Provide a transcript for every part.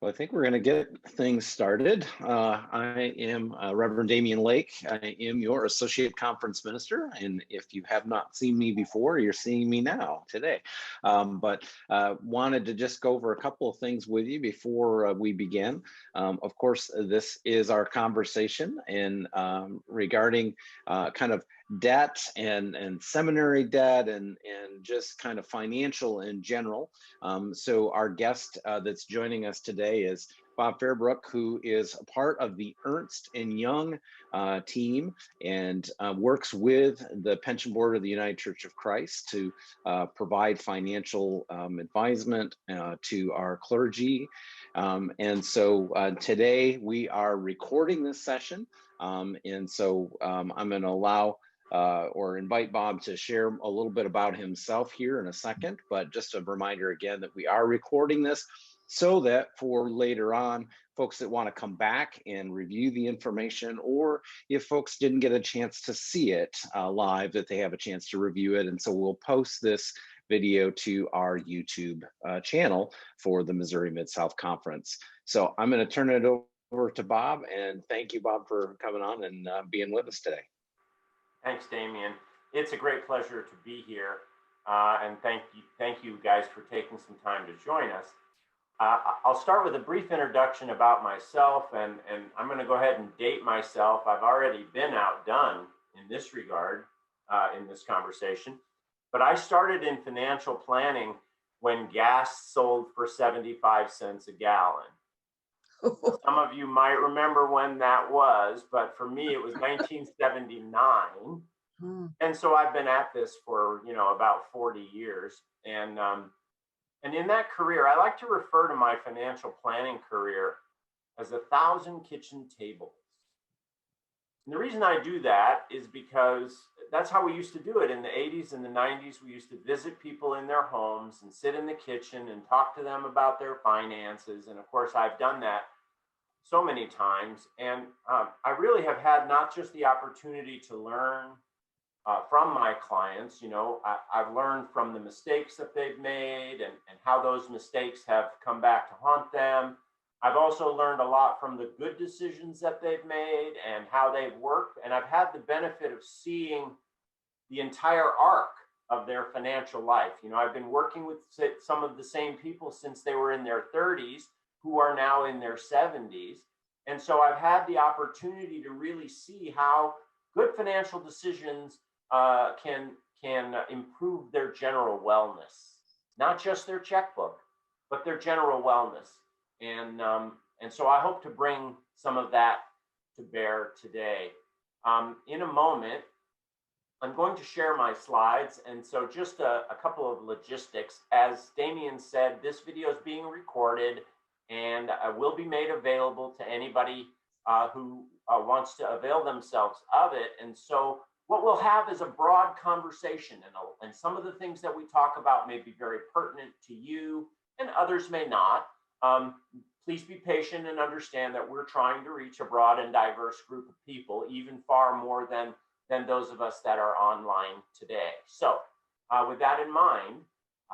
Well, I think we're going to get things started. I am Reverend Damian Lake. I am your Associate Conference Minister. And if you have not seen me before, you're seeing me now today. But wanted to just go over a couple of things with you before we begin. Of course, this is our conversation and regarding kind of debt and seminary debt and just kind of financial in general. So our guest that's joining us today is Bob Fairbrook, who is a part of the Ernst and Young team and works with the Pension Board of the United Church of Christ to provide financial advisement to our clergy. And so today we are recording this session. And so I'm going to allow or invite Bob to share a little bit about himself here in a second, but just a reminder again that we are recording this so that for later on, folks that want to come back and review the information, or if folks didn't get a chance to see it live, that they have a chance to review it. And so we'll post this video to our YouTube channel for the Missouri Mid-South Conference. So I'm going to turn it over to Bob, and thank you, Bob, for coming on and being with us today. Thanks, Damian. It's a great pleasure to be here, and thank you guys for taking some time to join us. I'll start with a brief introduction about myself, and I'm going to go ahead and date myself. I've already been outdone in this regard in this conversation, but I started in financial planning when gas sold for 75 cents a gallon. Some of you might remember when that was, but for me, it was 1979. And so I've been at this for, about 40 years. And in that career, I like to refer to my financial planning career as 1,000 kitchen tables. And the reason I do that is because that's how we used to do it in the 80s and the 90s. We used to visit people in their homes and sit in the kitchen and talk to them about their finances. And of course, I've done that so many times. And I really have had not just the opportunity to learn from my clients, I've learned from the mistakes that they've made and how those mistakes have come back to haunt them. I've also learned a lot from the good decisions that they've made and how they've worked. And I've had the benefit of seeing the entire arc of their financial life. I've been working with some of the same people since they were in their 30s, who are now in their 70s. And so I've had the opportunity to really see how good financial decisions can improve their general wellness, not just their checkbook, but their general wellness. And so I hope to bring some of that to bear today. In a moment, I'm going to share my slides. And so just a couple of logistics. As Damian said, this video is being recorded and will be made available to anybody who wants to avail themselves of it. And so what we'll have is a broad conversation, and some of the things that we talk about may be very pertinent to you and others may not. Please be patient and understand that we're trying to reach a broad and diverse group of people, even far more than those of us that are online today. So with that in mind,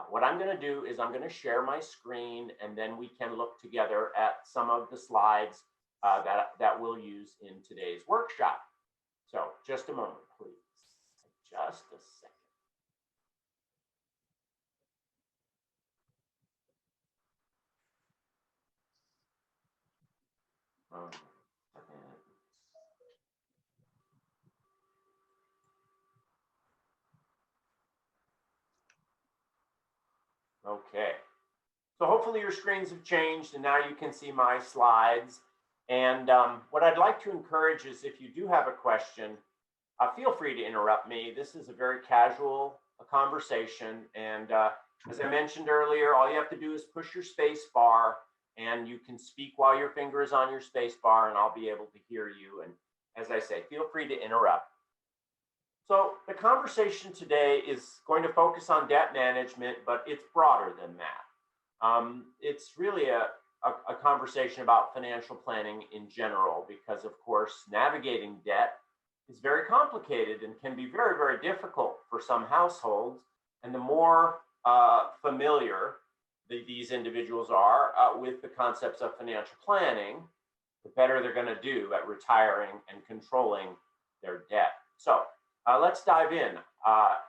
what I'm going to do is I'm going to share my screen, and then we can look together at some of the slides that we'll use in today's workshop. So just a moment, please. Just a second. Okay, so hopefully your screens have changed and now you can see my slides. And what I'd like to encourage is, if you do have a question, feel free to interrupt me. This is a very casual conversation. And as I mentioned earlier, all you have to do is push your space bar, and you can speak while your finger is on your space bar, and I'll be able to hear you. And as I say, feel free to interrupt. So the conversation today is going to focus on debt management, but it's broader than that. It's really a conversation about financial planning in general, because of course, navigating debt is very complicated and can be very, very difficult for some households. And the more familiar these individuals are with the concepts of financial planning, the better they're going to do at retiring and controlling their debt. So let's dive in.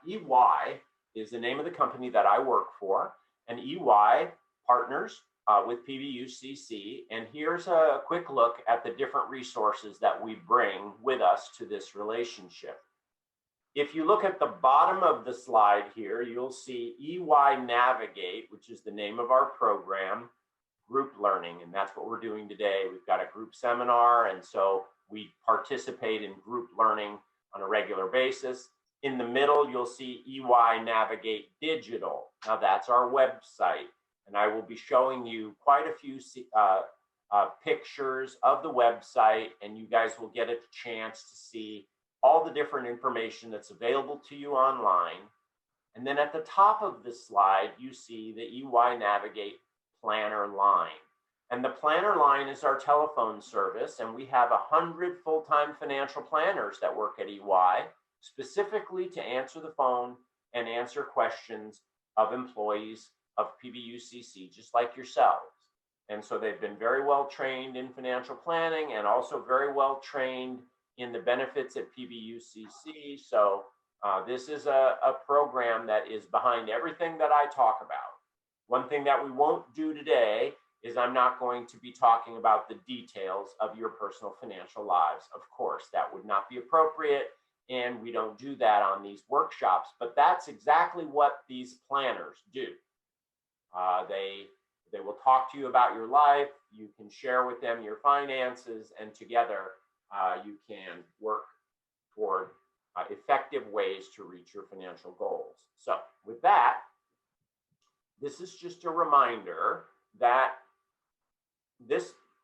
EY is the name of the company that I work for, and EY partners with PBUCC. And here's a quick look at the different resources that we bring with us to this relationship. If you look at the bottom of the slide here, you'll see EY Navigate, which is the name of our program, group learning, and that's what we're doing today. We've got a group seminar, and so we participate in group learning on a regular basis. In the middle, you'll see EY Navigate Digital. Now that's our website, and I will be showing you quite a few pictures of the website, and you guys will get a chance to see all the different information that's available to you online. And then at the top of the slide, you see the EY Navigate Planner line. And the planner line is our telephone service, and we have 100 full-time financial planners that work at EY, specifically to answer the phone and answer questions of employees of PBUCC, just like yourselves. And so they've been very well trained in financial planning and also very well trained in the benefits at PBUCC. So this is a program that is behind everything that I talk about. One thing that we won't do today is I'm not going to be talking about the details of your personal financial lives. Of course, that would not be appropriate, and we don't do that on these workshops, but that's exactly what these planners do. They will talk to you about your life. You can share with them your finances, and together you can work toward effective ways to reach your financial goals. So with that, this is just a reminder that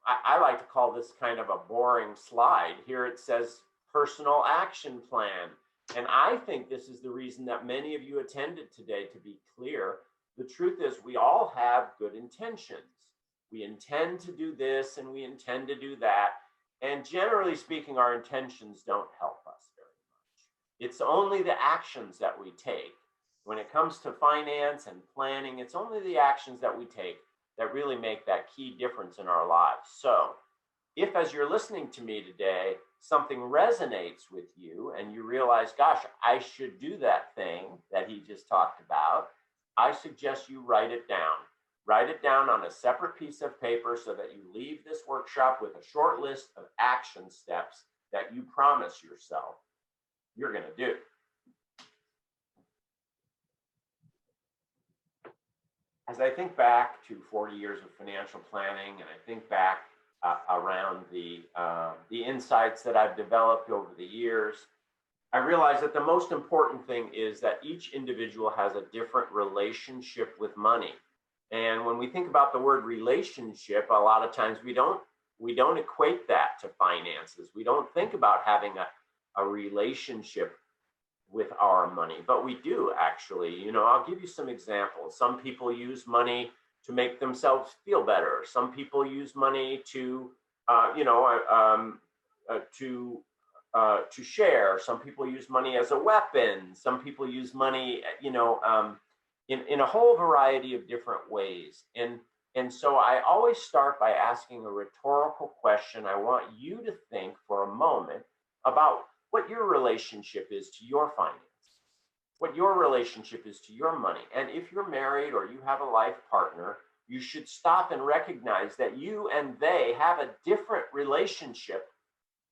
I like to call this kind of a boring slide. Here it says personal action plan. And I think this is the reason that many of you attended today, to be clear. The truth is we all have good intentions. We intend to do this and we intend to do that. And generally speaking, our intentions don't help us very much. It's only the actions that we take. When it comes to finance and planning, it's only the actions that we take that really make that key difference in our lives. So if, as you're listening to me today, something resonates with you and you realize, gosh, I should do that thing that he just talked about, I suggest you write it down. Write it down on a separate piece of paper so that you leave this workshop with a short list of action steps that you promise yourself you're going to do. As I think back to 40 years of financial planning, and I think back around the insights that I've developed over the years, I realize that the most important thing is that each individual has a different relationship with money. And when we think about the word relationship, a lot of times we don't equate that to finances. We don't think about having a relationship with our money, but we do actually. You know, I'll give you some examples. Some people use money to make themselves feel better. Some people use money to share. Some people use money as a weapon. Some people use money, in a whole variety of different ways. And so I always start by asking a rhetorical question. I want you to think for a moment about what your relationship is to your finances, what your relationship is to your money. And if you're married or you have a life partner, you should stop and recognize that you and they have a different relationship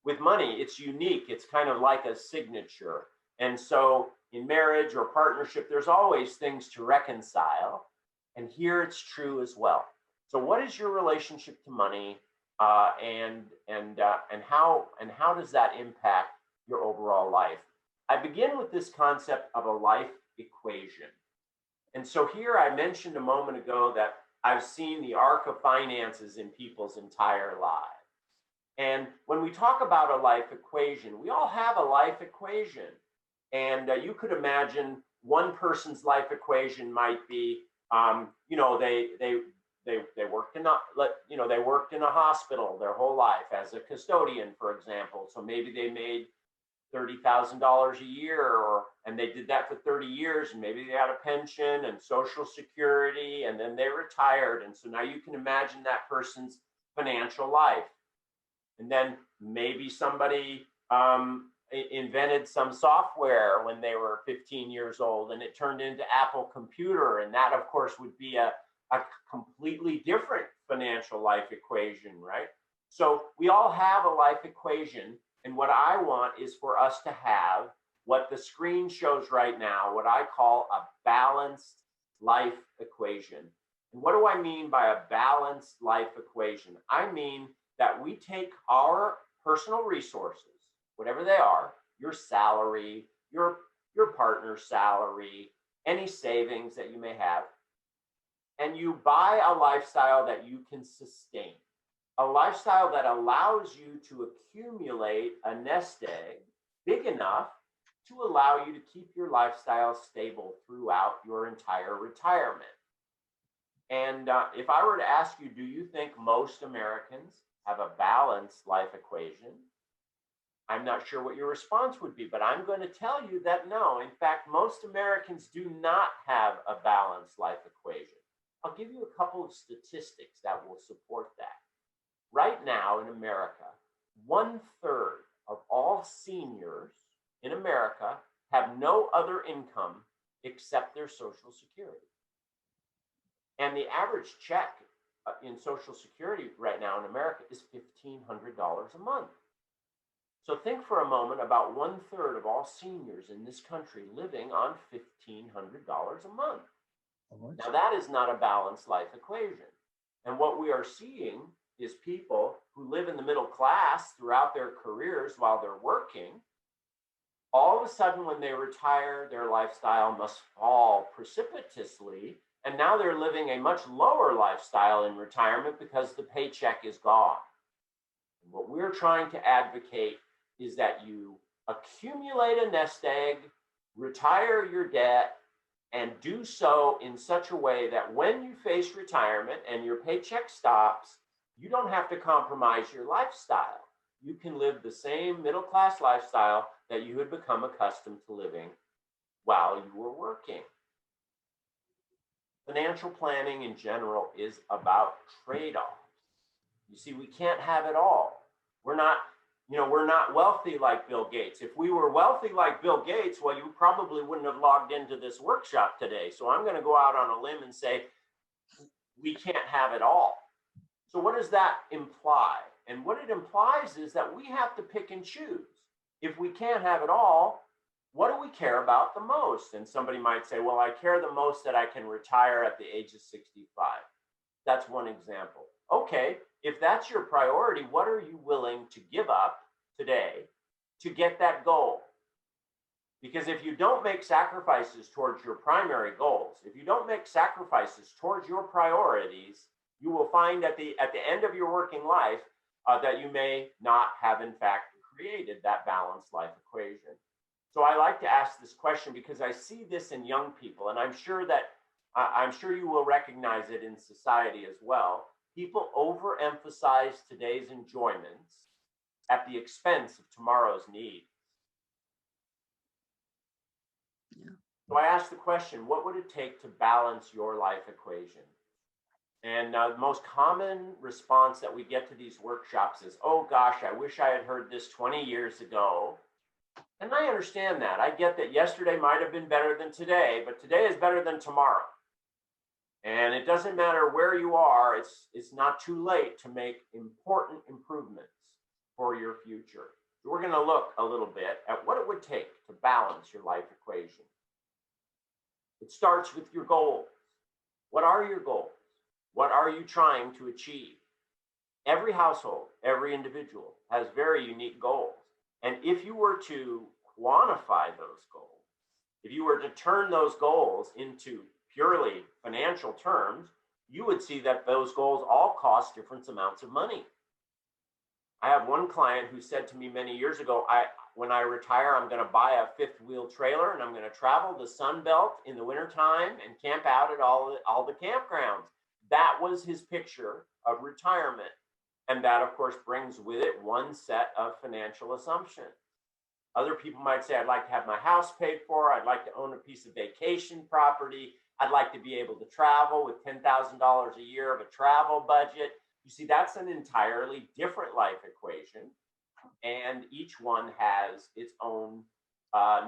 with money. It's unique. It's kind of like a signature. And so in marriage or partnership, there's always things to reconcile. And here it's true as well. So what is your relationship to money, and how does that impact your overall life? I begin with this concept of a life equation. And so here I mentioned a moment ago that I've seen the arc of finances in people's entire lives. And when we talk about a life equation, we all have a life equation. And you could imagine one person's life equation might be, they worked in a hospital their whole life as a custodian, for example. So maybe they made $30,000 a year, and they did that for 30 years, and maybe they had a pension and Social Security, and then they retired. And so now you can imagine that person's financial life. And then maybe somebody invented some software when they were 15 years old, and it turned into Apple Computer. And that, of course, would be a completely different financial life equation, right? So we all have a life equation. And what I want is for us to have what the screen shows right now, what I call a balanced life equation. And what do I mean by a balanced life equation? I mean that we take our personal resources, whatever they are, your salary, your partner's salary, any savings that you may have, and you buy a lifestyle that you can sustain. A lifestyle that allows you to accumulate a nest egg big enough to allow you to keep your lifestyle stable throughout your entire retirement. And if I were to ask you, do you think most Americans have a balanced life equation? I'm not sure what your response would be, but I'm going to tell you that no. In fact, most Americans do not have a balanced life equation. I'll give you a couple of statistics that will support that. Right now in America, 1/3 of all seniors in America have no other income except their Social Security. And the average check in Social Security right now in America is $1,500 a month. So think for a moment about 1/3 of all seniors in this country living on $1,500 a month. Now that is not a balanced life equation. And what we are seeing is people who live in the middle class throughout their careers while they're working. All of a sudden, when they retire, their lifestyle must fall precipitously. And now they're living a much lower lifestyle in retirement because the paycheck is gone. And what we're trying to advocate is that you accumulate a nest egg, retire your debt, and do so in such a way that when you face retirement and your paycheck stops, you don't have to compromise your lifestyle. You can live the same middle-class lifestyle that you had become accustomed to living while you were working. Financial planning in general is about trade-offs. You see, we can't have it all. We're not wealthy like Bill Gates. If we were wealthy like Bill Gates, well, you probably wouldn't have logged into this workshop today. So I'm going to go out on a limb and say, we can't have it all. So what does that imply? And what it implies is that we have to pick and choose. If we can't have it all, what do we care about the most? And somebody might say, well, I care the most that I can retire at the age of 65. That's one example. Okay, if that's your priority, what are you willing to give up today to get that goal? Because if you don't make sacrifices towards your primary goals, if you don't make sacrifices towards your priorities, you will find at the end of your working life that you may not have, in fact, created that balanced life equation. So I like to ask this question because I see this in young people, and I'm sure you will recognize it in society as well. People overemphasize today's enjoyments at the expense of tomorrow's needs. Yeah. So I ask the question, what would it take to balance your life equation? And the most common response that we get to these workshops is, oh gosh, I wish I had heard this 20 years ago. And I understand that. I get that yesterday might have been better than today, but today is better than tomorrow. And it doesn't matter where you are, it's not too late to make important improvements for your future. So we're going to look a little bit at what it would take to balance your life equation. It starts with your goals. What are your goals? What are you trying to achieve? Every household, every individual has very unique goals. And if you were to quantify those goals, if you were to turn those goals into purely financial terms, you would see that those goals all cost different amounts of money. I have one client who said to me many years ago, when I retire, I'm going to buy a fifth wheel trailer and I'm going to travel the Sun Belt in the wintertime and camp out at all the campgrounds. That was his picture of retirement. And that, of course, brings with it one set of financial assumptions. Other people might say, I'd like to have my house paid for. I'd like to own a piece of vacation property. I'd like to be able to travel with $10,000 a year of a travel budget. You see, that's an entirely different life equation. And each one has its own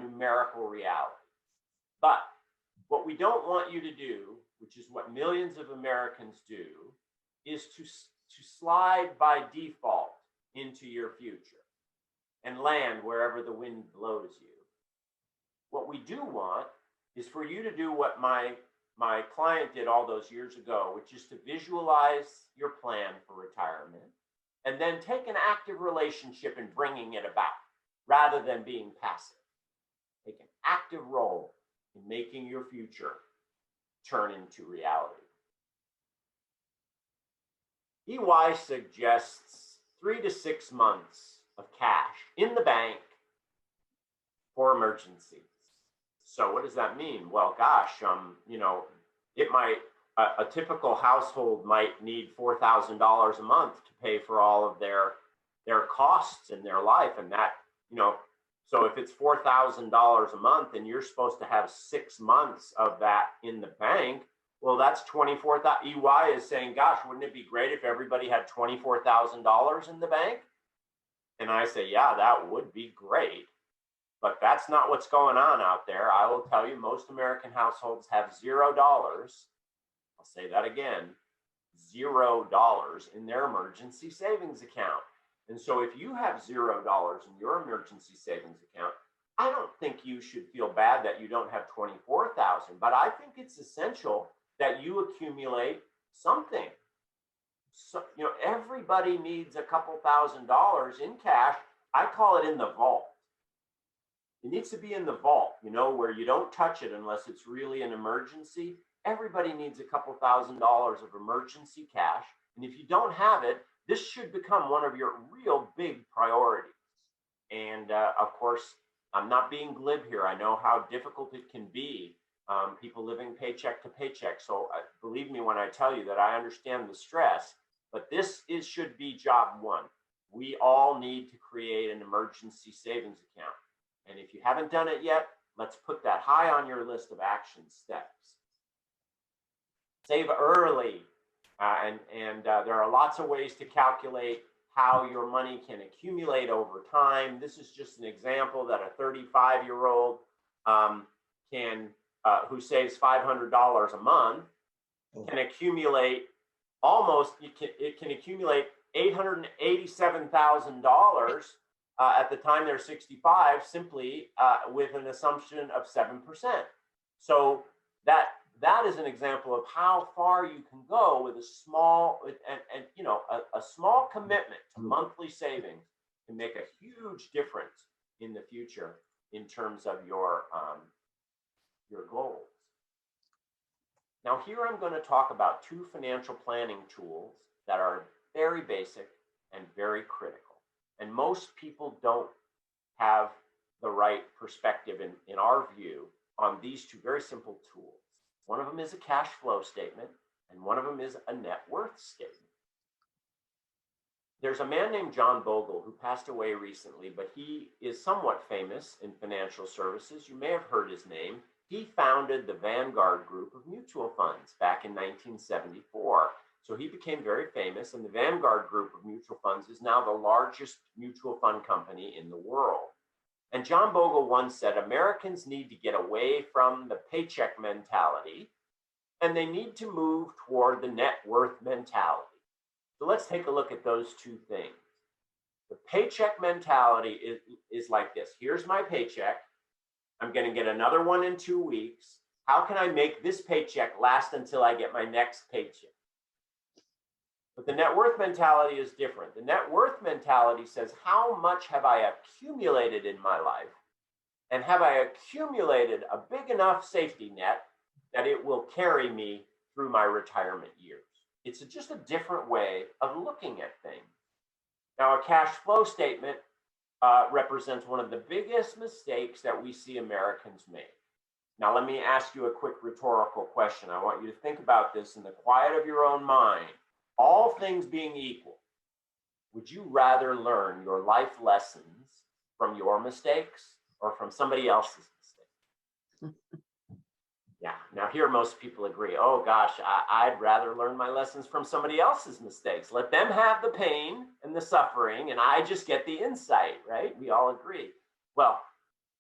numerical reality. But what we don't want you to do, which is what millions of Americans do, is to slide by default into your future and land wherever the wind blows you. What we do want is for you to do what my client did all those years ago, which is to visualize your plan for retirement and then take an active relationship in bringing it about rather than being passive. Take an active role in making your future turn into reality. EY suggests 3 to 6 months of cash in the bank for emergencies. So what does that mean? Well, gosh, it might, a typical household might need $4,000 a month to pay for all of their costs in their life. And that, so if it's $4,000 a month and you're supposed to have 6 months of that in the bank, well, that's $24,000. EY is saying, gosh, wouldn't it be great if everybody had $24,000 in the bank? And I say, yeah, that would be great. But that's not what's going on out there. I will tell you, most American households have $0. I'll say that again, $0 in their emergency savings account. And so if you have $0 in your emergency savings account, I don't think you should feel bad that you don't have 24,000, but I think it's essential that you accumulate something. So, everybody needs a couple $1,000s in cash. I call it in the vault. It needs to be in the vault, where you don't touch it unless it's really an emergency. Everybody needs a couple $1,000s of emergency cash. And if you don't have it, this should become one of your real big priorities. And of course, I'm not being glib here. I know how difficult it can be, people living paycheck to paycheck. So believe me when I tell you that I understand the stress, but this should be job one. We all need to create an emergency savings account. And if you haven't done it yet, let's put that high on your list of action steps. Save early. There are lots of ways to calculate how your money can accumulate over time. This is just an example that a 35-year-old who saves $500 a month can accumulate it can accumulate $887,000 at the time they're 65, simply with an assumption of 7%. So that is an example of how far you can go with a small a small commitment to monthly savings can make a huge difference in the future in terms of your goals. Now here I'm going to talk about 2 financial planning tools that are very basic and very critical. And most people don't have the right perspective in our view on these 2 very simple tools. One of them is a cash flow statement, and one of them is a net worth statement. There's a man named John Bogle who passed away recently, but he is somewhat famous in financial services. You may have heard his name. He founded the Vanguard Group of mutual funds back in 1974. So he became very famous, and the Vanguard Group of mutual funds is now the largest mutual fund company in the world. And John Bogle once said, Americans need to get away from the paycheck mentality, and they need to move toward the net worth mentality. So let's take a look at those 2 things. The paycheck mentality is like this. Here's my paycheck. I'm going to get another one in 2 weeks. How can I make this paycheck last until I get my next paycheck? But the net worth mentality is different. The net worth mentality says, how much have I accumulated in my life? And have I accumulated a big enough safety net that it will carry me through my retirement years? It's just a different way of looking at things. Now, a cash flow statement represents one of the biggest mistakes that we see Americans make. Now, let me ask you a quick rhetorical question. I want you to think about this in the quiet of your own mind. All things being equal, would you rather learn your life lessons from your mistakes or from somebody else's mistakes? Yeah, now here most people agree, oh gosh, I'd rather learn my lessons from somebody else's mistakes. Let them have the pain and the suffering, and I just get the insight, right? We all agree. Well,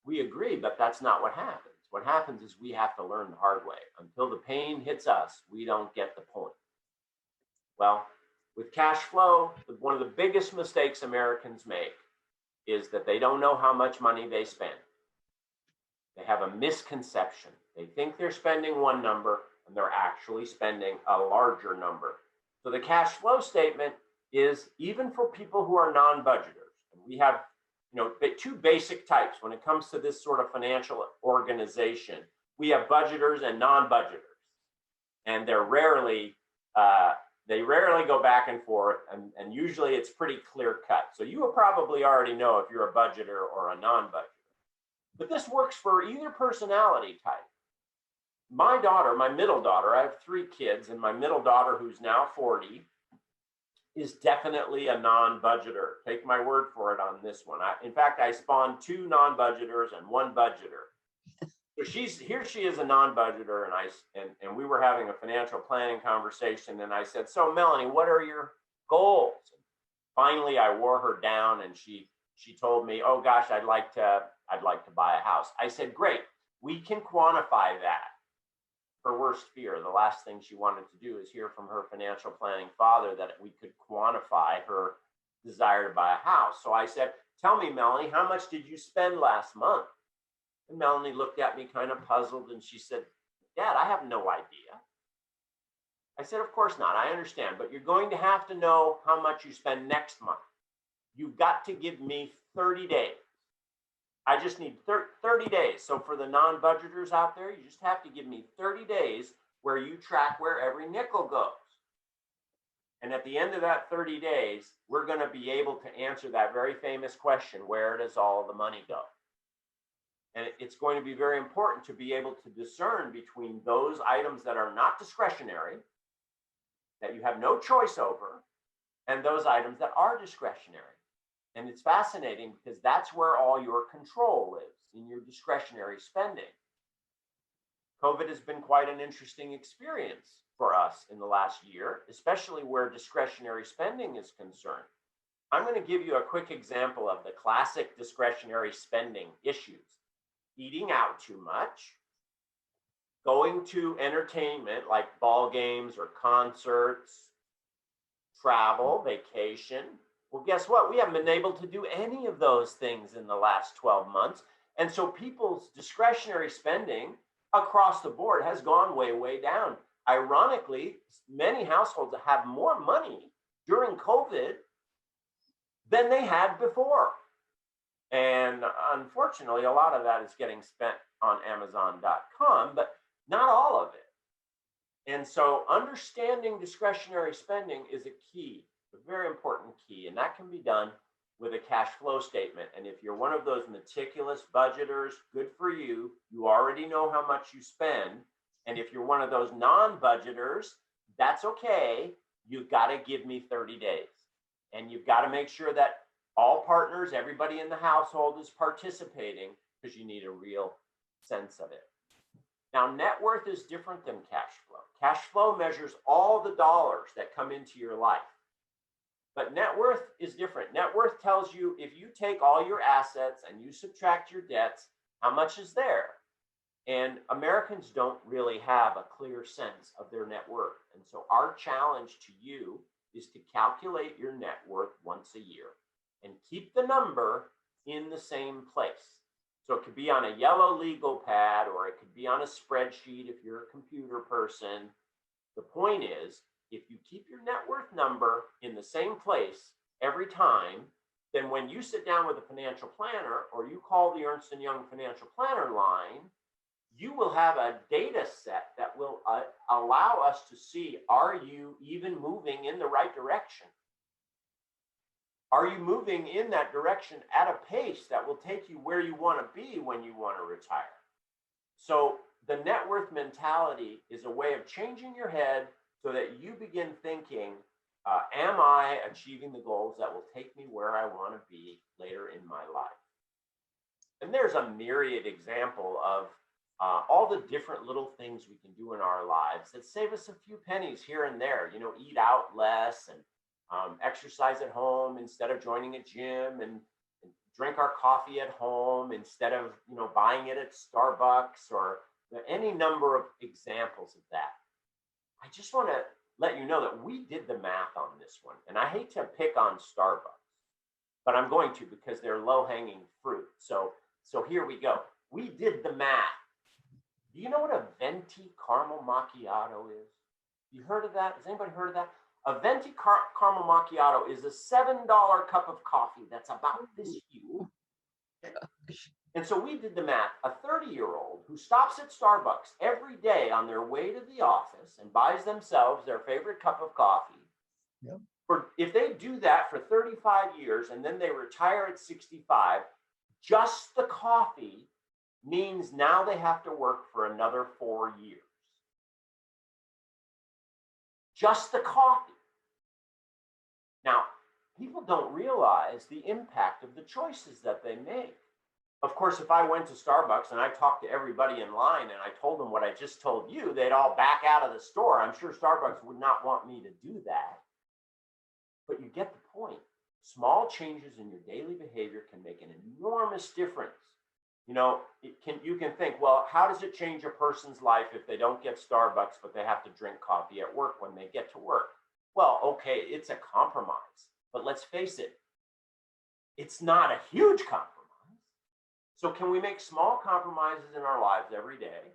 we agree, but that's not what happens. What happens is we have to learn the hard way. Until the pain hits us, we don't get the point. Well, with cash flow, one of the biggest mistakes Americans make is that they don't know how much money they spend. They have a misconception. They think they're spending one number and they're actually spending a larger number. So the cash flow statement is even for people who are non-budgeters. And we have, two basic types when it comes to this sort of financial organization. We have budgeters and non-budgeters, and they rarely go back and forth, and usually it's pretty clear cut. So you will probably already know if you're a budgeter or a non-budgeter. But this works for either personality type. My daughter, my middle daughter, I have 3 kids, and my middle daughter, who's now 40, is definitely a non-budgeter. Take my word for it on this one. In fact, I spawned 2 non-budgeters and 1 budgeter. So she is a non-budgeter, and we were having a financial planning conversation, and I said, so Melanie, what are your goals? And finally, I wore her down, and she told me, oh gosh, I'd like to buy a house. I said, great, we can quantify that. Her worst fear, the last thing she wanted to do is hear from her financial planning father that we could quantify her desire to buy a house. So I said, tell me, Melanie, how much did you spend last month? And Melanie looked at me kind of puzzled, and she said, Dad, I have no idea. I said, of course not. I understand, but you're going to have to know how much you spend next month. You've got to give me 30 days. I just need 30 days. So for the non-budgeters out there, you just have to give me 30 days where you track where every nickel goes. And at the end of that 30 days, we're going to be able to answer that very famous question, where does all the money go? And it's going to be very important to be able to discern between those items that are not discretionary, that you have no choice over, and those items that are discretionary. And it's fascinating because that's where all your control lives, in your discretionary spending. COVID has been quite an interesting experience for us in the last year, especially where discretionary spending is concerned. I'm going to give you a quick example of the classic discretionary spending issues. Eating out too much, going to entertainment like ball games or concerts, travel, vacation. Well, guess what? We haven't been able to do any of those things in the last 12 months. And so people's discretionary spending across the board has gone way, way down. Ironically, many households have more money during COVID than they had before. And unfortunately, a lot of that is getting spent on Amazon.com, but not all of it. And so understanding discretionary spending is a key, a very important key, and that can be done with a cash flow statement. And if you're one of those meticulous budgeters, good for you. You already know how much you spend. And if you're one of those non-budgeters, that's okay. You've got to give me 30 days. And you've got to make sure that all partners, everybody in the household is participating, because you need a real sense of it. Now, net worth is different than cash flow. Cash flow measures all the dollars that come into your life. But net worth is different. Net worth tells you if you take all your assets and you subtract your debts, how much is there? And Americans don't really have a clear sense of their net worth. And so our challenge to you is to calculate your net worth once a year and keep the number in the same place. So it could be on a yellow legal pad, or it could be on a spreadsheet if you're a computer person. The point is, if you keep your net worth number in the same place every time, then when you sit down with a financial planner or you call the Ernst & Young financial planner line, you will have a data set that will allow us to see, are you even moving in the right direction? Are you moving in that direction at a pace that will take you where you want to be when you want to retire? So the net worth mentality is a way of changing your head so that you begin thinking, am I achieving the goals that will take me where I want to be later in my life? And there's a myriad example of all the different little things we can do in our lives that save us a few pennies here and there. You know, eat out less and exercise at home instead of joining a gym, and drink our coffee at home instead of, you know, buying it at Starbucks, or any number of examples of that. I just want to let you know that we did the math on this one, and I hate to pick on Starbucks, but I'm going to because they're low-hanging fruit. So here we go. We did the math. Do you know what a venti caramel macchiato is? You heard of that? Has anybody heard of that? A venti caramel macchiato is a $7 cup of coffee that's about this huge. And so we did the math. A 30-year-old who stops at Starbucks every day on their way to the office and buys themselves their favorite cup of coffee, yep, if they do that for 35 years and then they retire at 65, just the coffee means now they have to work for another 4 years. Just the coffee. Now, people don't realize the impact of the choices that they make. Of course, if I went to Starbucks and I talked to everybody in line and I told them what I just told you, they'd all back out of the store. I'm sure Starbucks would not want me to do that. But you get the point. Small changes in your daily behavior can make an enormous difference. You know, you can think, well, how does it change a person's life if they don't get Starbucks, but they have to drink coffee at work when they get to work? Well, okay, it's a compromise, but let's face it, it's not a huge compromise. So can we make small compromises in our lives every day,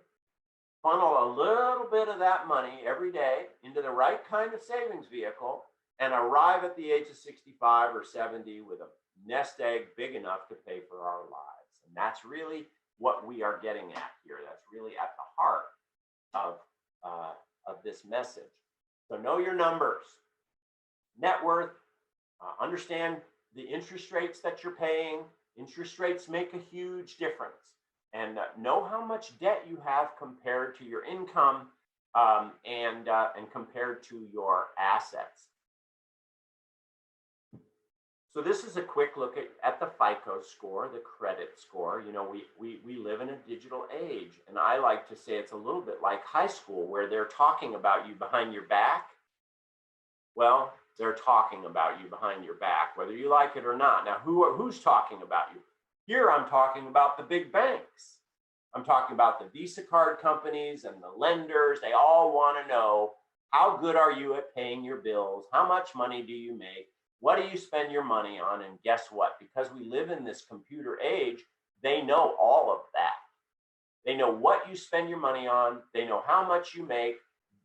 funnel a little bit of that money every day into the right kind of savings vehicle, and arrive at the age of 65 or 70 with a nest egg big enough to pay for our lives? And that's really what we are getting at here. That's really at the heart of this message. So know your numbers, net worth, understand the interest rates that you're paying. Interest rates make a huge difference. And know how much debt you have compared to your income and compared to your assets. So this is a quick look at the FICO score, the credit score. You know, we live in a digital age, and I like to say it's a little bit like high school, where they're talking about you behind your back. Well, they're talking about you behind your back, whether you like it or not. Now, who's talking about you? Here, I'm talking about the big banks. I'm talking about the Visa card companies and the lenders. They all want to know, how good are you at paying your bills? How much money do you make? What do you spend your money on? And guess what? Because we live in this computer age, they know all of that. They know what you spend your money on. They know how much you make.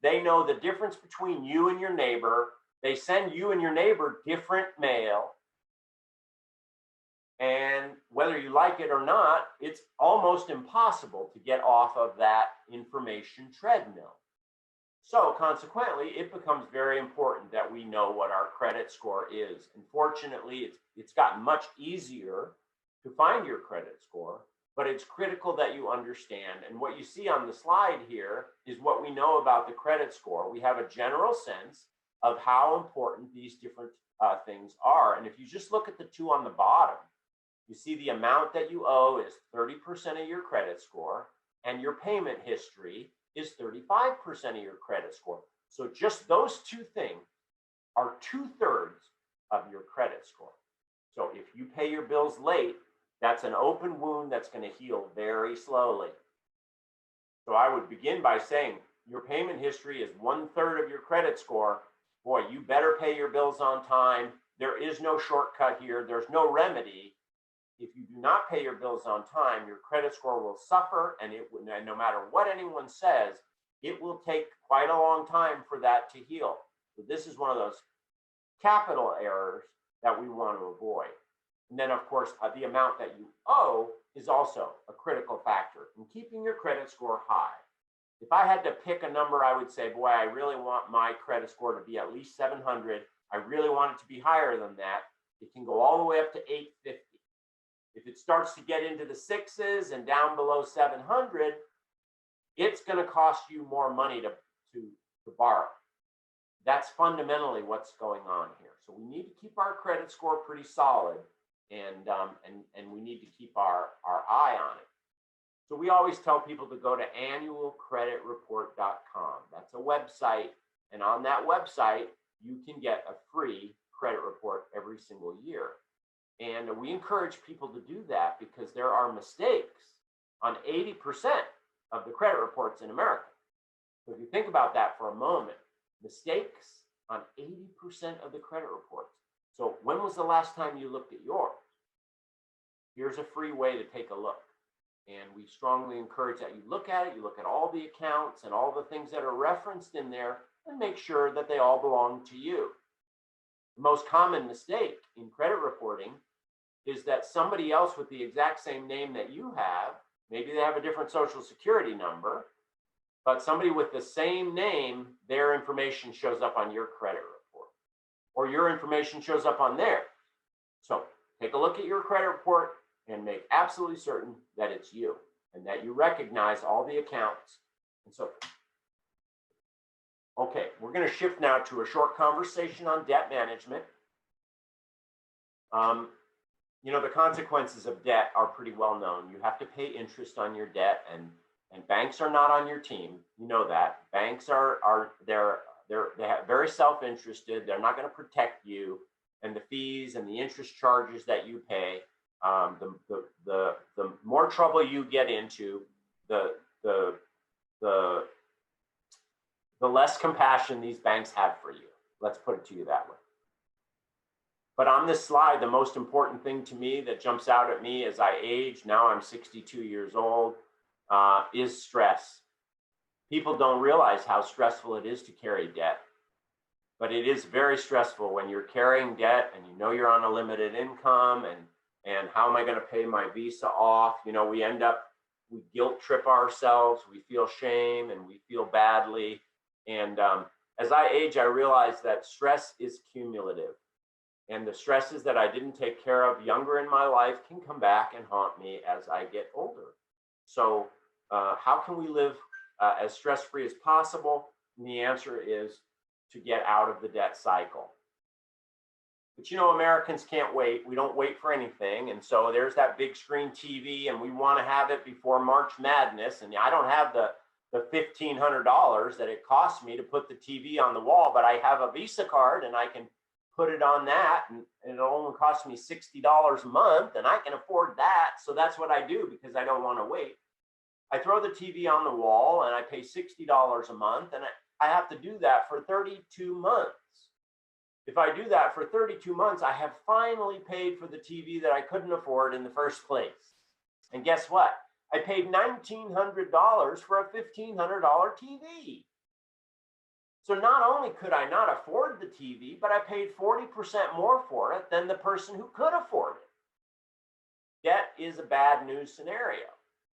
They know the difference between you and your neighbor. They send you and your neighbor different mail. And whether you like it or not, it's almost impossible to get off of that information treadmill. So consequently, it becomes very important that we know what our credit score is. Unfortunately, it's gotten much easier to find your credit score, but it's critical that you understand. And what you see on the slide here is what we know about the credit score. We have a general sense of how important these different things are. And if you just look at the two on the bottom, you see the amount that you owe is 30% of your credit score, and your payment history is 35% of your credit score. So just those two things are 2/3 of your credit score. So if you pay your bills late, that's an open wound that's going to heal very slowly. So I would begin by saying your payment history is 1/3 of your credit score. Boy, you better pay your bills on time. There is no shortcut here. There's no remedy. If you do not pay your bills on time, your credit score will suffer, and no matter what anyone says, it will take quite a long time for that to heal. So this is one of those capital errors that we want to avoid. And then, of course, the amount that you owe is also a critical factor in keeping your credit score high. If I had to pick a number, I would say, boy, I really want my credit score to be at least 700. I really want it to be higher than that. It can go all the way up to 850. If it starts to get into the 6s and down below 700, it's going to cost you more money to borrow. That's fundamentally what's going on here. So we need to keep our credit score pretty solid and we need to keep our eye on it. So we always tell people to go to annualcreditreport.com. That's a website, and on that website, you can get a free credit report every single year. And we encourage people to do that because there are mistakes on 80% of the credit reports in America. So if you think about that for a moment, mistakes on 80% of the credit reports. So when was the last time you looked at yours? Here's a free way to take a look. And we strongly encourage that you look at it, you look at all the accounts and all the things that are referenced in there and make sure that they all belong to you. The most common mistake in credit reporting is that somebody else with the exact same name that you have, maybe they have a different social security number, but somebody with the same name, their information shows up on your credit report, or your information shows up on theirs. So take a look at your credit report and make absolutely certain that it's you and that you recognize all the accounts and so forth. Okay, we're going to shift now to a short conversation on debt management. You know, the consequences of debt are pretty well known. You have to pay interest on your debt, and banks are not on your team. You know that. Banks they're very self-interested. They're not going to protect you, and the fees and the interest charges that you pay, the more trouble you get into, the less compassion these banks have for you. Let's put it to you that way. But on this slide, the most important thing to me that jumps out at me as I age, now I'm 62 years old, is stress. People don't realize how stressful it is to carry debt, but it is very stressful when you're carrying debt and you know you're on a limited income and how am I going to pay my visa off? You know, we guilt trip ourselves, we feel shame and we feel badly. And as I age, I realize that stress is cumulative. And the stresses that I didn't take care of younger in my life can come back and haunt me as I get older. So how can we live as stress-free as possible? And the answer is to get out of the debt cycle. But you know, Americans can't wait. We don't wait for anything. And so there's that big screen TV and we want to have it before March Madness. And I don't have the $1,500 that it costs me to put the TV on the wall, but I have a Visa card and I can put it on that, and it'll only cost me $60 a month, and I can afford that. So that's what I do because I don't want to wait. I throw the TV on the wall and I pay $60 a month, and I have to do that for 32 months. If I do that for 32 months, I have finally paid for the TV that I couldn't afford in the first place. And guess what? I paid $1,900 for a $1,500 TV. So not only could I not afford the TV, but I paid 40% more for it than the person who could afford it. Debt is a bad news scenario,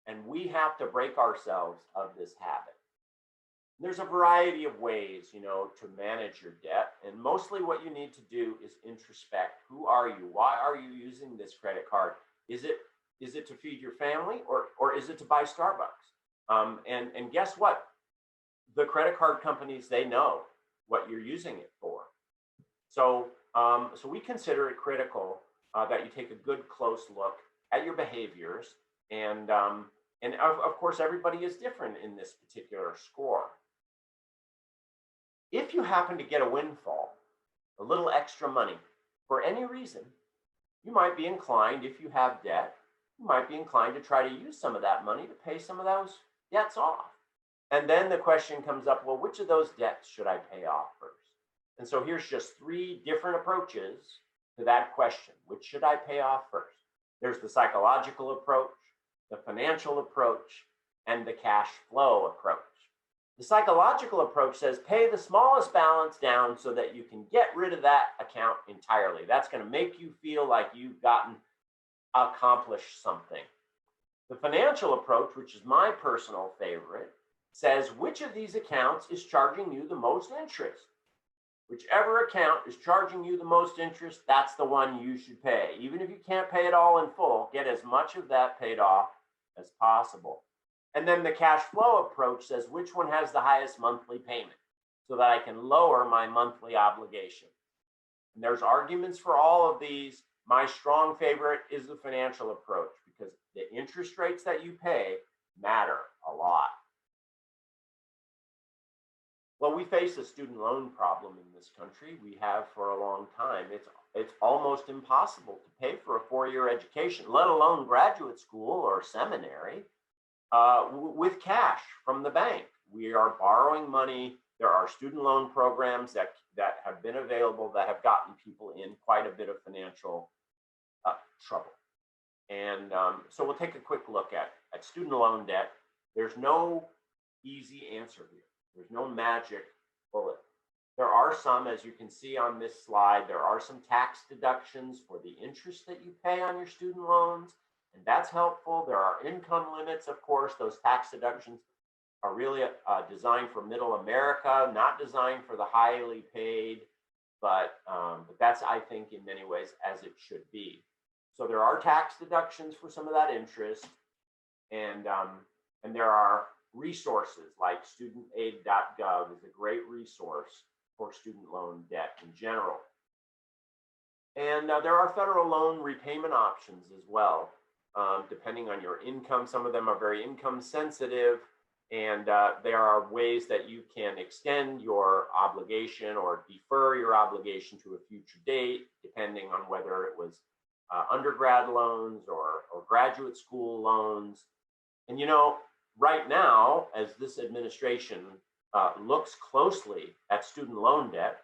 and we have to break ourselves of this habit. There's a variety of ways, you know, to manage your debt, and mostly what you need to do is introspect. Who are you? Why are you using this credit card? Is it to feed your family, or is it to buy Starbucks? And guess what? The credit card companies, they know what you're using it for. So we consider it critical that you take a good, close look at your behaviors. And of course, everybody is different in this particular score. If you happen to get a windfall, a little extra money, for any reason, you might be inclined, if you have debt, you might be inclined to try to use some of that money to pay some of those debts off. And then the question comes up, well, which of those debts should I pay off first? And so here's just 3 different approaches to that question. Which should I pay off first? There's the psychological approach, the financial approach, and the cash flow approach. The psychological approach says pay the smallest balance down so that you can get rid of that account entirely. That's going to make you feel like you've accomplished something. The financial approach, which is my personal favorite, says which of these accounts is charging you the most interest. Whichever account is charging you the most interest, that's the one you should pay. Even if you can't pay it all in full, get as much of that paid off as possible. And then the cash flow approach says which one has the highest monthly payment so that I can lower my monthly obligation. And there's arguments for all of these. my strong favorite is the financial approach because the interest rates that you pay matter a lot. Well, we face a student loan problem in this country. We have for a long time. It's almost impossible to pay for a four-year education, let alone graduate school or seminary, with cash from the bank. We are borrowing money. There are student loan programs that have been available that have gotten people in quite a bit of financial trouble. And so we'll take a quick look at student loan debt. There's no easy answer here. There's no magic bullet. There are some, as you can see on this slide, there are some tax deductions for the interest that you pay on your student loans, and that's helpful. There are income limits, of course. Those tax deductions are really designed for middle America, not designed for the highly paid, but that's, I think, in many ways as it should be. So there are tax deductions for some of that interest, and there are resources like studentaid.gov is a great resource for student loan debt in general. And there are federal loan repayment options as well, depending on your income. Some of them are very income sensitive, and there are ways that you can extend your obligation or defer your obligation to a future date, depending on whether it was undergrad loans or graduate school loans. And you know, right now, as this administration looks closely at student loan debt,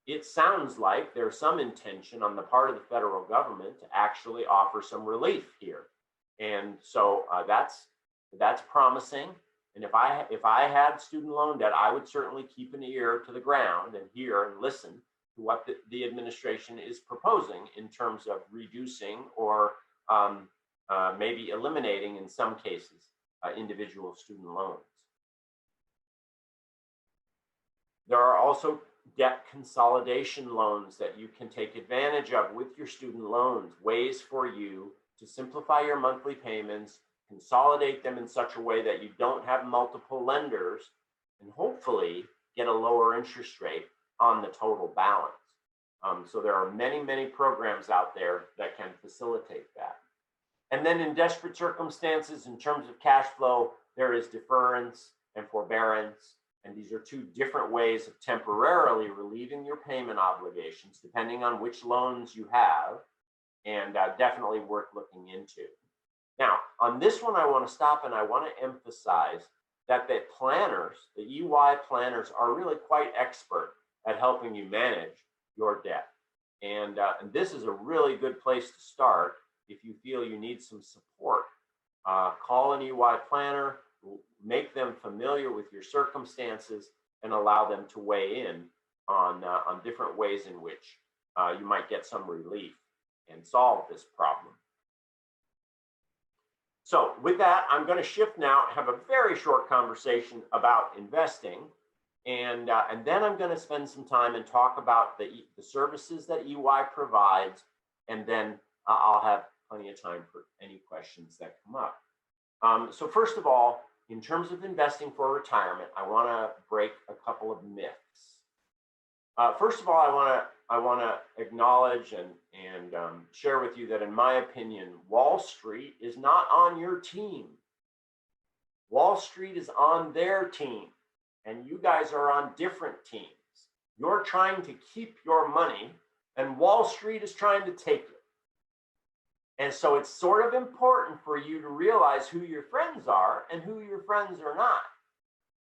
it sounds like there's some intention on the part of the federal government to actually offer some relief here. And so that's promising. And if I had student loan debt, I would certainly keep an ear to the ground and hear and listen to what the administration is proposing in terms of reducing or maybe eliminating, in some cases, individual student loans. There are also debt consolidation loans that you can take advantage of with your student loans, ways for you to simplify your monthly payments, consolidate them in such a way that you don't have multiple lenders, and hopefully get a lower interest rate on the total balance. So there are many, many programs out there that can facilitate that. And then in desperate circumstances, in terms of cash flow, there is deference and forbearance. And these are two different ways of temporarily relieving your payment obligations, depending on which loans you have, and definitely worth looking into. Now, on this one, I want to stop and I want to emphasize that the planners, the EY planners, are really quite expert at helping you manage your debt. And this is a really good place to start if you feel you need some support. Call an EY planner, make them familiar with your circumstances, and allow them to weigh in on different ways in which you might get some relief and solve this problem. So with that, I'm going to shift now, have a very short conversation about investing, and then I'm going to spend some time and talk about the services that EY provides, and then I'll have plenty of time for any questions that come up. So first of all, in terms of investing for retirement, I want to break a couple of myths. First of all, I want to acknowledge and share with you that, in my opinion, Wall Street is not on your team. Wall Street is on their team, and you guys are on different teams. You're trying to keep your money, and Wall Street is trying to take it. And so it's sort of important for you to realize who your friends are and who your friends are not.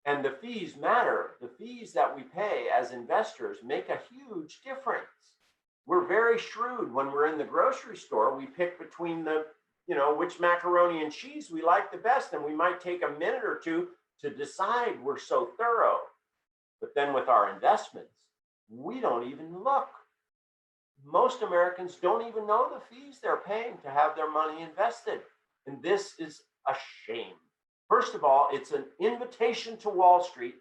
And the fees matter. The fees that we pay as investors make a huge difference. We're very shrewd when we're in the grocery store. We pick between which macaroni and cheese we like the best, and we might take a minute or two to decide. We're so thorough. But then with our investments, we don't even look. Most Americans don't even know the fees they're paying to have their money invested. And this is a shame. First of all, it's an invitation to Wall Street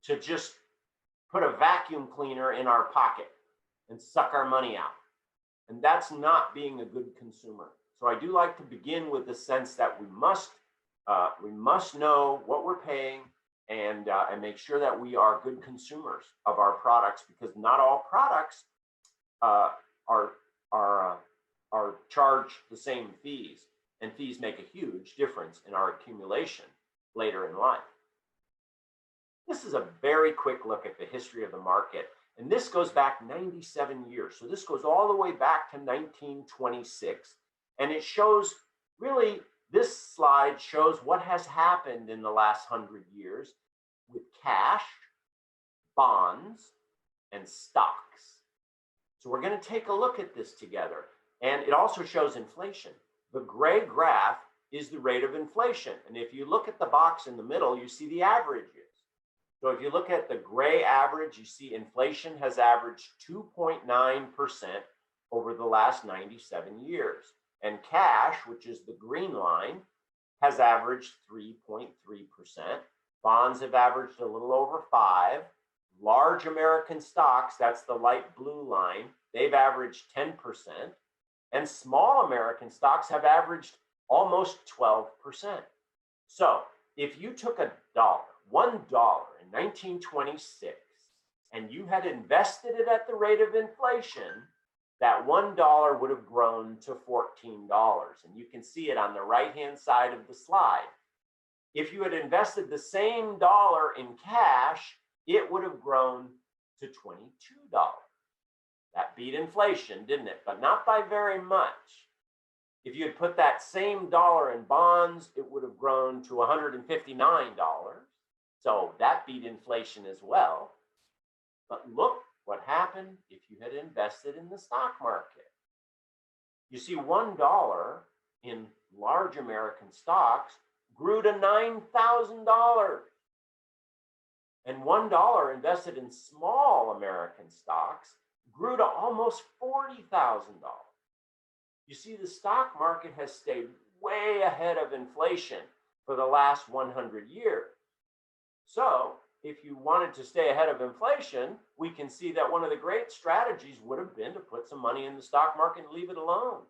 to just put a vacuum cleaner in our pocket and suck our money out. And that's not being a good consumer. So I do like to begin with the sense that we must know what we're paying and make sure that we are good consumers of our products, because not all products are are charged the same fees, and fees make a huge difference in our accumulation later in life. This is a very quick look at the history of the market, and this goes back 97 years. So this goes all the way back to 1926, and it shows really, this slide shows what has happened in the last 100 years with cash, bonds, and stocks. So we're going to take a look at this together. And it also shows inflation. The gray graph is the rate of inflation. And if you look at the box in the middle, you see the averages. So if you look at the gray average, you see inflation has averaged 2.9% over the last 97 years. And cash, which is the green line, has averaged 3.3%. Bonds have averaged a little over 5%. Large American stocks, that's the light blue line, they've averaged 10%. And small American stocks have averaged almost 12%. So if you took $1 in 1926, and you had invested it at the rate of inflation, that $1 would have grown to $14. And you can see it on the right-hand side of the slide. If you had invested the same dollar in cash, it would have grown to $22. That beat inflation, didn't it? But not by very much. If you had put that same dollar in bonds, it would have grown to $159. So that beat inflation as well. But look what happened if you had invested in the stock market. You see, $1 in large American stocks grew to $9,000. And $1 invested in small American stocks grew to almost $40,000. You see, the stock market has stayed way ahead of inflation for the last 100 years. So if you wanted to stay ahead of inflation, we can see that one of the great strategies would have been to put some money in the stock market and leave it alone.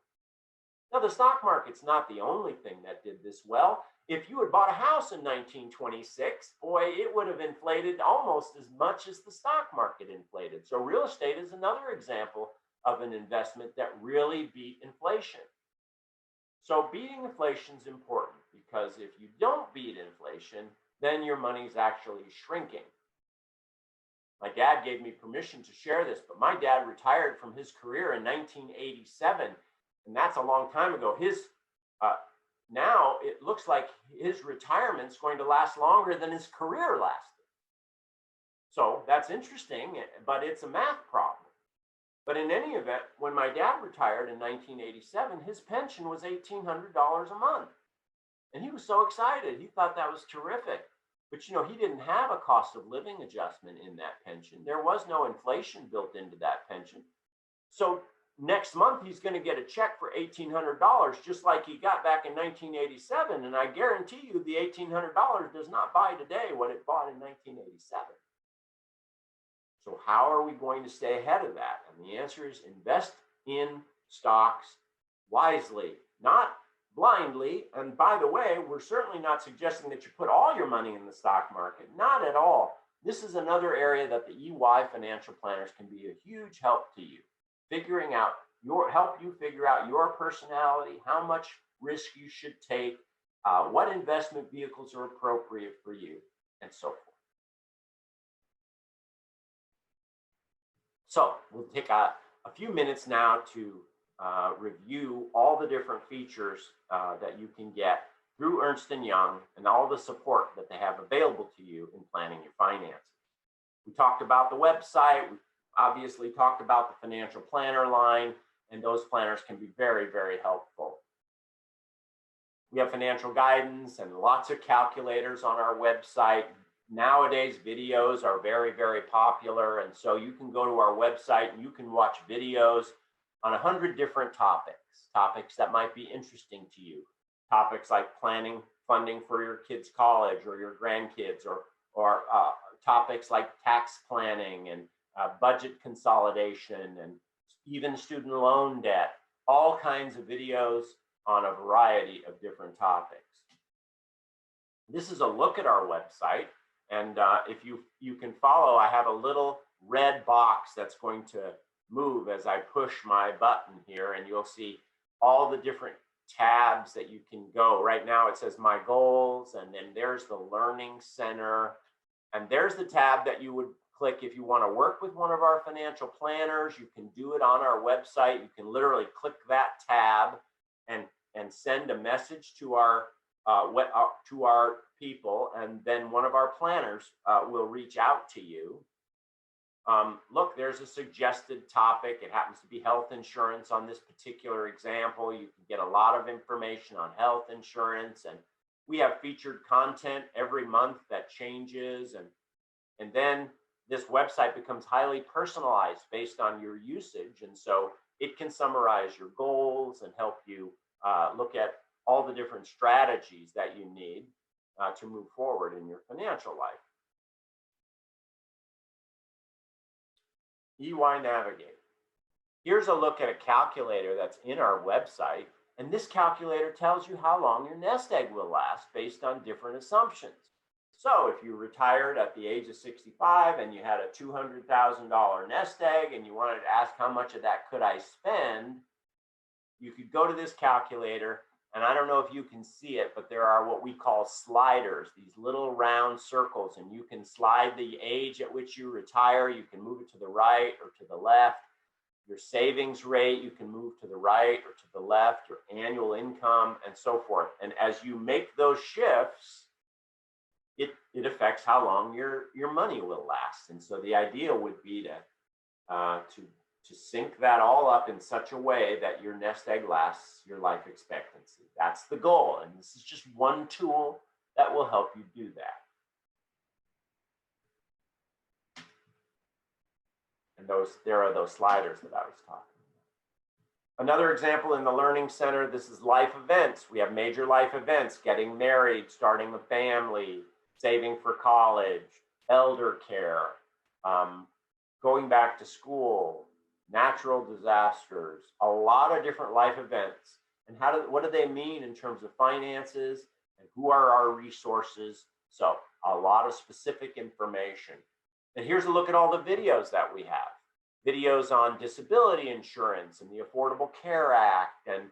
Now, the stock market's not the only thing that did this well. If you had bought a house in 1926, boy, it would have inflated almost as much as the stock market inflated. So real estate is another example of an investment that really beat inflation. So beating inflation is important, because if you don't beat inflation, then your money's actually shrinking. My dad gave me permission to share this, but my dad retired from his career in 1987, and that's a long time ago. Now it looks like his retirement's going to last longer than his career lasted. So that's interesting, but it's a math problem. But in any event, when my dad retired in 1987, his pension was $1,800 a month. And he was so excited. He thought that was terrific. But you know, he didn't have a cost of living adjustment in that pension. There was no inflation built into that pension. So next month, he's going to get a check for $1,800, just like he got back in 1987. And I guarantee you the $1,800 does not buy today what it bought in 1987. So how are we going to stay ahead of that? And the answer is invest in stocks wisely, not blindly. And by the way, we're certainly not suggesting that you put all your money in the stock market. Not at all. This is another area that the EY financial planners can be a huge help to you. Help you figure out your personality, how much risk you should take, what investment vehicles are appropriate for you, and so forth. So we'll take a few minutes now to review all the different features that you can get through Ernst & Young and all the support that they have available to you in planning your finances. We talked about the website. We obviously talked about the financial planner line, and those planners can be very, very helpful. We have financial guidance and lots of calculators on our website. Nowadays, videos are very, very popular, and so you can go to our website and you can watch videos on 100 different topics that might be interesting to you. Topics like planning, funding for your kids' college or your grandkids, or topics like tax planning and budget consolidation and even student loan debt, all kinds of videos on a variety of different topics. This is a look at our website. And if you can follow, I have a little red box that's going to move as I push my button here, and you'll see all the different tabs that you can go. Right now it says my goals, and then there's the learning center, and there's the tab that you would click if you want to work with one of our financial planners. You can do it on our website. You can literally click that tab and send a message to our people, and then one of our planners will reach out to you. Look, there's a suggested topic. It happens to be health insurance on this particular example. You can get a lot of information on health insurance, and we have featured content every month that changes, and then this website becomes highly personalized based on your usage, and so it can summarize your goals and help you look at all the different strategies that you need to move forward in your financial life. EY Navigator. Here's a look at a calculator that's in our website, and this calculator tells you how long your nest egg will last based on different assumptions. So if you retired at the age of 65 and you had a $200,000 nest egg and you wanted to ask how much of that could I spend, you could go to this calculator, and I don't know if you can see it, but there are what we call sliders, these little round circles, and you can slide the age at which you retire. You can move it to the right or to the left. Your savings rate, you can move to the right or to the left, your annual income, and so forth. And as you make those shifts, it affects how long your money will last. And so the idea would be to sync that all up in such a way that your nest egg lasts your life expectancy. That's the goal. And this is just one tool that will help you do that. And there are those sliders that I was talking about. Another example in the Learning Center, this is life events. We have major life events: getting married, starting a family, saving for college, elder care, going back to school, natural disasters, a lot of different life events. And what do they mean in terms of finances, and who are our resources? So a lot of specific information. And here's a look at all the videos that we have. Videos on disability insurance and the Affordable Care Act, and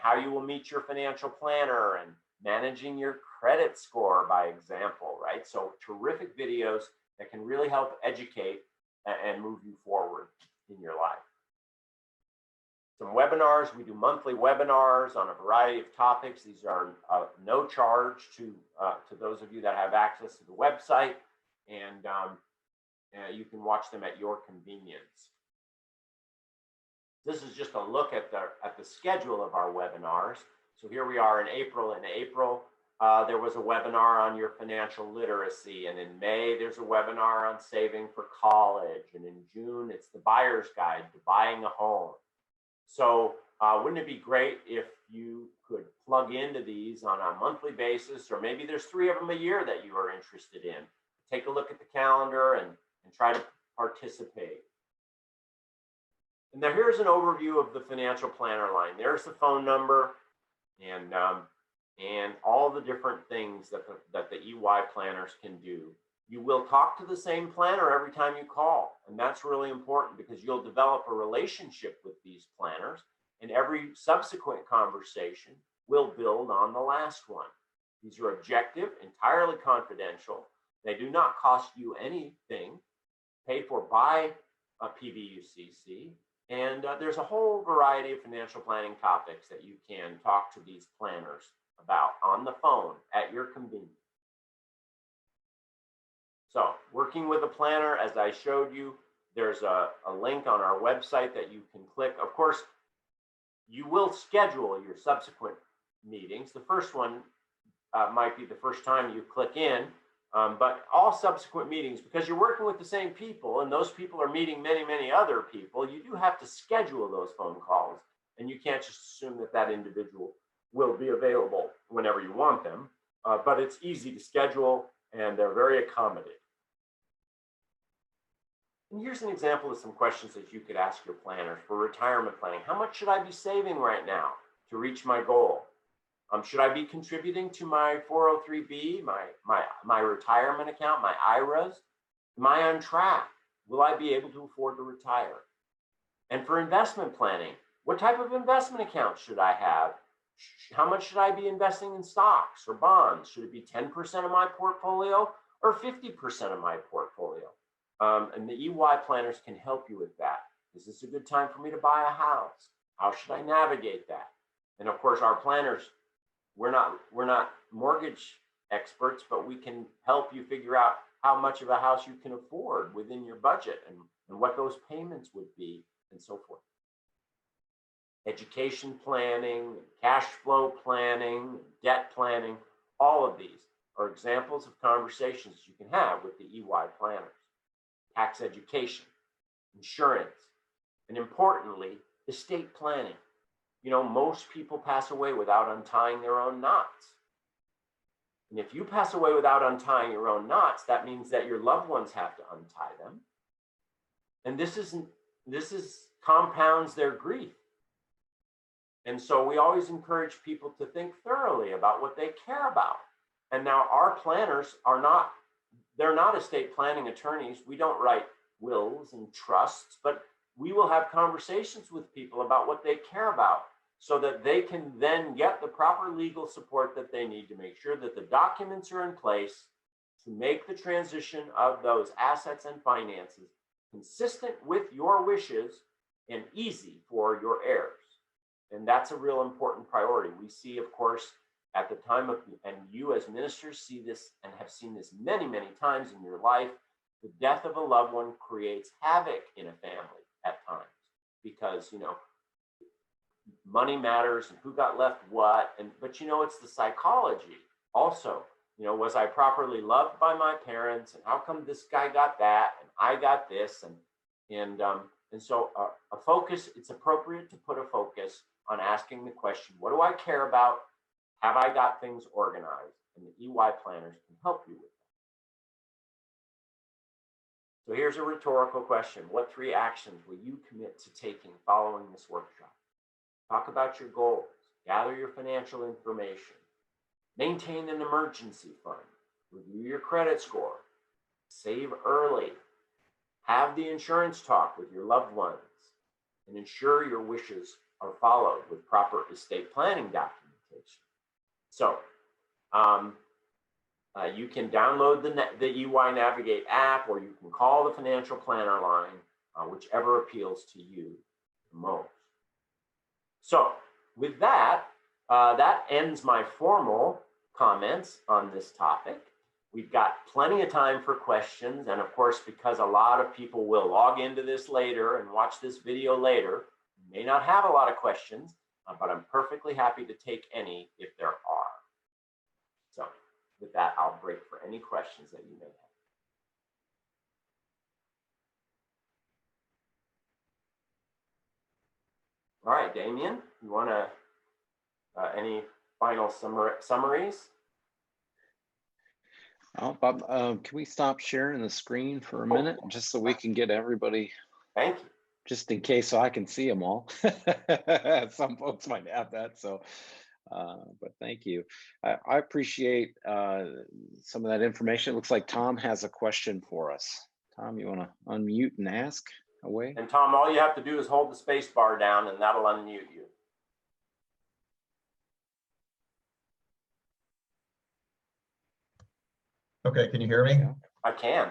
how you will meet your financial planner, and managing your credit score, by example, right? So terrific videos that can really help educate and move you forward in your life. Some webinars. We do monthly webinars on a variety of topics. These are no charge to those of you that have access to the website, and you can watch them at your convenience. This is just a look at the schedule of our webinars. So here we are in April. In April, there was a webinar on your financial literacy, and in May, there's a webinar on saving for college, and in June, it's the buyer's guide to buying a home. So wouldn't it be great if you could plug into these on a monthly basis, or maybe there's 3 of them a year that you are interested in. Take a look at the calendar and try to participate. And now here's an overview of the financial planner line. There's the phone number, and all the different things that the EY planners can do. You will talk to the same planner every time you call, and that's really important because you'll develop a relationship with these planners, and every subsequent conversation will build on the last one. These are objective, entirely confidential. They do not cost you anything, paid for by PVUCC, and there's a whole variety of financial planning topics that you can talk to these planners about on the phone at your convenience. So working with a planner, as I showed you, there's a link on our website that you can click. Of course, you will schedule your subsequent meetings. The first one might be the first time you click in, but all subsequent meetings, because you're working with the same people and those people are meeting many, many other people, you do have to schedule those phone calls, and you can't just assume that that individual will be available whenever you want them, but it's easy to schedule and they're very accommodating. And here's an example of some questions that you could ask your planners for retirement planning. How much should I be saving right now to reach my goal? Should I be contributing to my 403B, my retirement account, my IRAs? Am I on track? Will I be able to afford to retire? And for investment planning, what type of investment account should I have? How much should I be investing in stocks or bonds? Should it be 10% of my portfolio or 50% of my portfolio? And the EY planners can help you with that. Is this a good time for me to buy a house? How should I navigate that? And of course, our planners, we're not mortgage experts, but we can help you figure out how much of a house you can afford within your budget and what those payments would be and so forth. Education planning, cash flow planning, debt planning, all of these are examples of conversations you can have with the EY planners. Tax education, insurance, and importantly, estate planning. You know, most people pass away without untying their own knots. And if you pass away without untying your own knots, that means that your loved ones have to untie them. And this compounds their grief. And so we always encourage people to think thoroughly about what they care about. And now our planners they're not estate planning attorneys. We don't write wills and trusts, but we will have conversations with people about what they care about so that they can then get the proper legal support that they need to make sure that the documents are in place to make the transition of those assets and finances consistent with your wishes and easy for your heirs. And that's a real important priority. We see, of course, at the time of, and you as ministers see this and have seen this many, many times in your life, the death of a loved one creates havoc in a family at times because, you know, money matters and who got left what, but you know, it's the psychology also. You know, was I properly loved by my parents, and how come this guy got that and I got this, and so a focus. It's appropriate to put a focus on asking the question, what do I care about? Have I got things organized? And the EY planners can help you with that. So here's a rhetorical question: what 3 actions will you commit to taking following this workshop? Talk about your goals, gather your financial information, maintain an emergency fund, review your credit score, save early, have the insurance talk with your loved ones, and ensure your wishes are followed with proper estate planning documentation. So you can download the EY Navigate app, or you can call the financial planner line, whichever appeals to you the most. So with that, that ends my formal comments on this topic. We've got plenty of time for questions. And of course, because a lot of people will log into this later and watch this video later, you may not have a lot of questions, but I'm perfectly happy to take any if there are. So with that, I'll break for any questions that you may have. All right, Damien, you want to, any final summaries? Oh, Bob, can we stop sharing the screen for a minute just so we can get everybody? Thank you. Just in case so I can see them all. Some folks might have that, so, but thank you. I appreciate some of that information. It looks like Tom has a question for us. Tom, you want to unmute and ask away? And Tom, all you have to do is hold the space bar down and that'll unmute you. Okay, can you hear me? I can.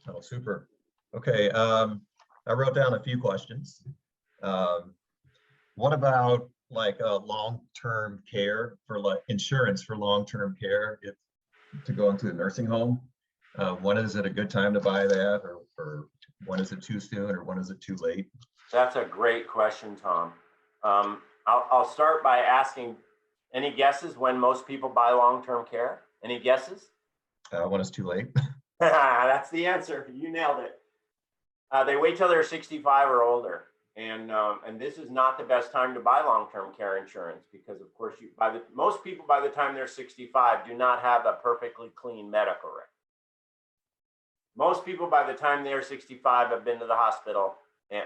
Oh, super. Okay, I wrote down a few questions. What about like long-term care for like insurance for long-term care if to go into a nursing home? When is it a good time to buy that, or when is it too soon, or when is it too late? That's a great question, Tom. I'll start by asking, any guesses when most people buy long-term care? Any guesses? When it's too late. That's the answer. You nailed it. They wait till they're 65 or older, and this is not the best time to buy long-term care insurance because, of course, most people by the time they're 65 do not have a perfectly clean medical record. Most people by the time they're 65 have been to the hospital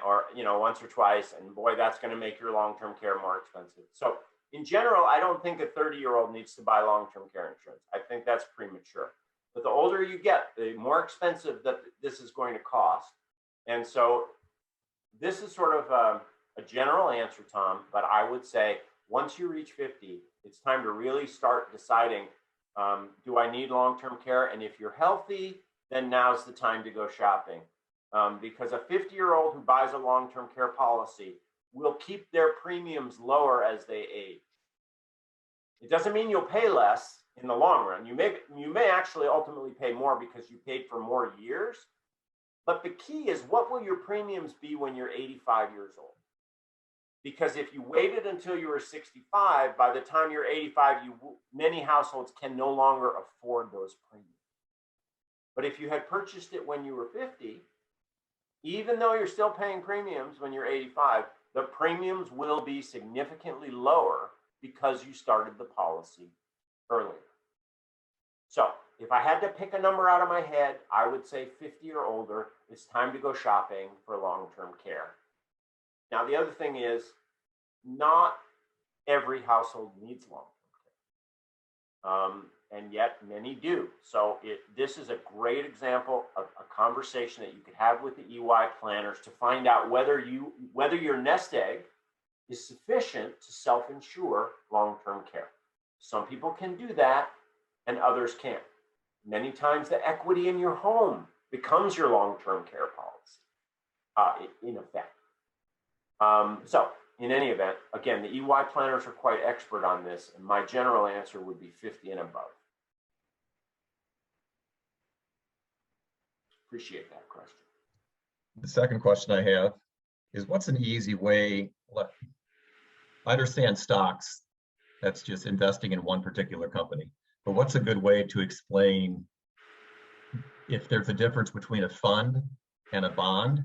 or once or twice, and boy, that's going to make your long-term care more expensive. So in general, I don't think a 30-year-old needs to buy long-term care insurance. I think that's premature. But the older you get, the more expensive that this is going to cost. And so this is sort of a general answer, Tom, but I would say once you reach 50, it's time to really start deciding, do I need long-term care? And if you're healthy, then now's the time to go shopping. Because a 50-year-old who buys a long-term care policy will keep their premiums lower as they age. It doesn't mean you'll pay less in the long run. You may actually ultimately pay more because you paid for more years. But the key is, what will your premiums be when you're 85 years old? Because if you waited until you were 65, by the time you're 85, many households can no longer afford those premiums. But if you had purchased it when you were 50, even though you're still paying premiums when you're 85, the premiums will be significantly lower because you started the policy earlier. So if I had to pick a number out of my head, I would say 50 or older, it's time to go shopping for long-term care. Now, the other thing is, not every household needs long-term care. And yet many do. So this is a great example of a conversation that you could have with the EY planners to find out whether your nest egg is sufficient to self-insure long-term care. Some people can do that and others can't. Many times the equity in your home becomes your long-term care policy, in effect. So in any event, again, the EY planners are quite expert on this, and my general answer would be 50 and above. Appreciate that question. The second question I have is, what's an easy way? I understand stocks, that's just investing in one particular company. But what's a good way to explain if there's a difference between a fund and a bond?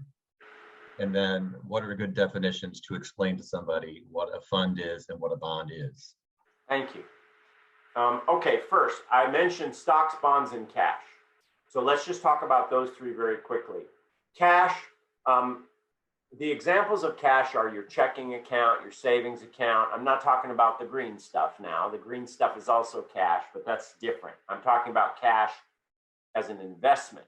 And then what are good definitions to explain to somebody what a fund is and what a bond is? Thank you. Okay, first, I mentioned stocks, bonds, and cash. So let's just talk about those three very quickly. Cash, the examples of cash are your checking account, your savings account. I'm not talking about the green stuff now. The green stuff is also cash, but that's different. I'm talking about cash as an investment.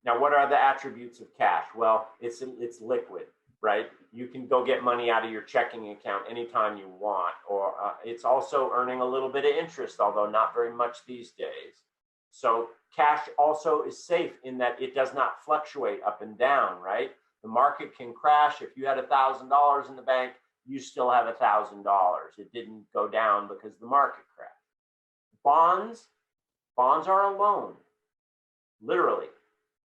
Now, what are the attributes of cash? Well, it's liquid, right? You can go get money out of your checking account anytime you want, or it's also earning a little bit of interest, although not very much these days. So cash also is safe in that it does not fluctuate up and down, right? The market can crash. If you had $1,000 in the bank, you still have $1,000. It didn't go down because the market crashed. Bonds are a loan, literally.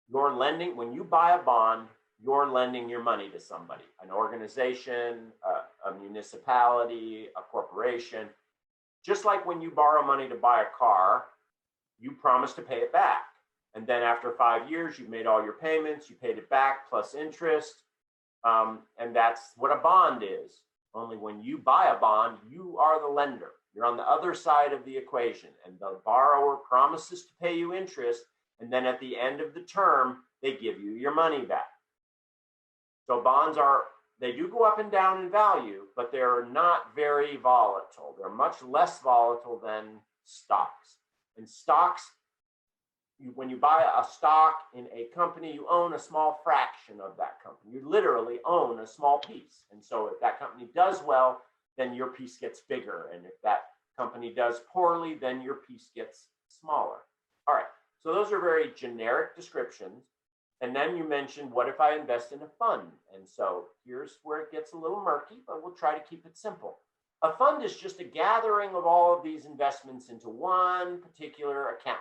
You're lending, when you buy a bond, you're lending your money to somebody, an organization, a municipality, a corporation. Just like when you borrow money to buy a car, you promise to pay it back. And then after 5 years, you've made all your payments, you paid it back plus interest. And that's what a bond is. Only when you buy a bond, you are the lender. You're on the other side of the equation, and the borrower promises to pay you interest. And then at the end of the term, they give you your money back. So bonds they do go up and down in value, but they're not very volatile. They're much less volatile than stocks. And stocks, when you buy a stock in a company, you own a small fraction of that company. You literally own a small piece. And so if that company does well, then your piece gets bigger. And if that company does poorly, then your piece gets smaller. All right. So those are very generic descriptions. And then you mentioned, what if I invest in a fund? And so here's where it gets a little murky, but we'll try to keep it simple. A fund is just a gathering of all of these investments into one particular account.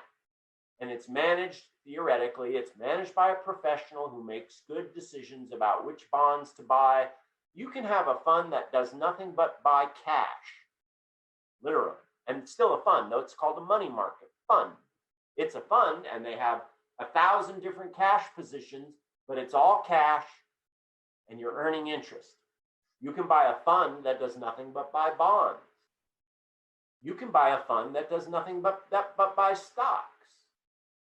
And it's managed, theoretically, it's managed by a professional who makes good decisions about which bonds to buy. You can have a fund that does nothing but buy cash, literally. And it's still a fund, though it's called a money market fund. It's a fund, and they have 1,000 different cash positions, but it's all cash, and you're earning interest. You can buy a fund that does nothing but buy bonds. You can buy a fund that does nothing but buy stocks.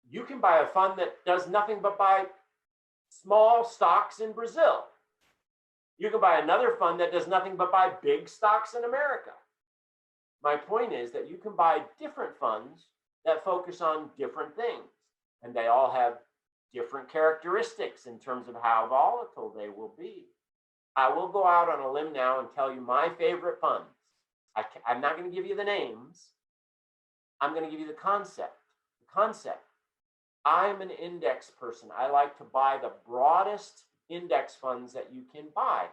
You can buy a fund that does nothing but buy small stocks in Brazil. You can buy another fund that does nothing but buy big stocks in America. My point is that you can buy different funds that focus on different things, and they all have different characteristics in terms of how volatile they will be. I will go out on a limb now and tell you my favorite funds. I'm not going to give you the names. I'm going to give you the concept. I'm an index person. I like to buy the broadest index funds that you can buy.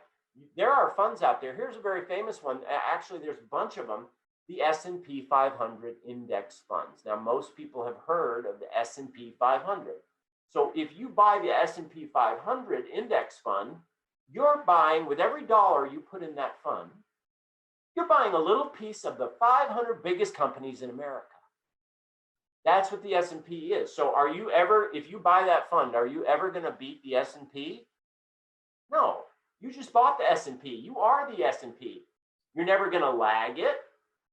There are funds out there. Here's a very famous one. Actually, there's a bunch of them. The S&P 500 index funds. Now, most people have heard of the S&P 500. So if you buy the S&P 500 index fund, you're buying, with every dollar you put in that fund, you're buying a little piece of the 500 biggest companies in America. That's what the S&P is. So are you ever, if you buy that fund, are you ever going to beat the S&P? No, you just bought the S&P. You are the S&P. You're never going to lag it,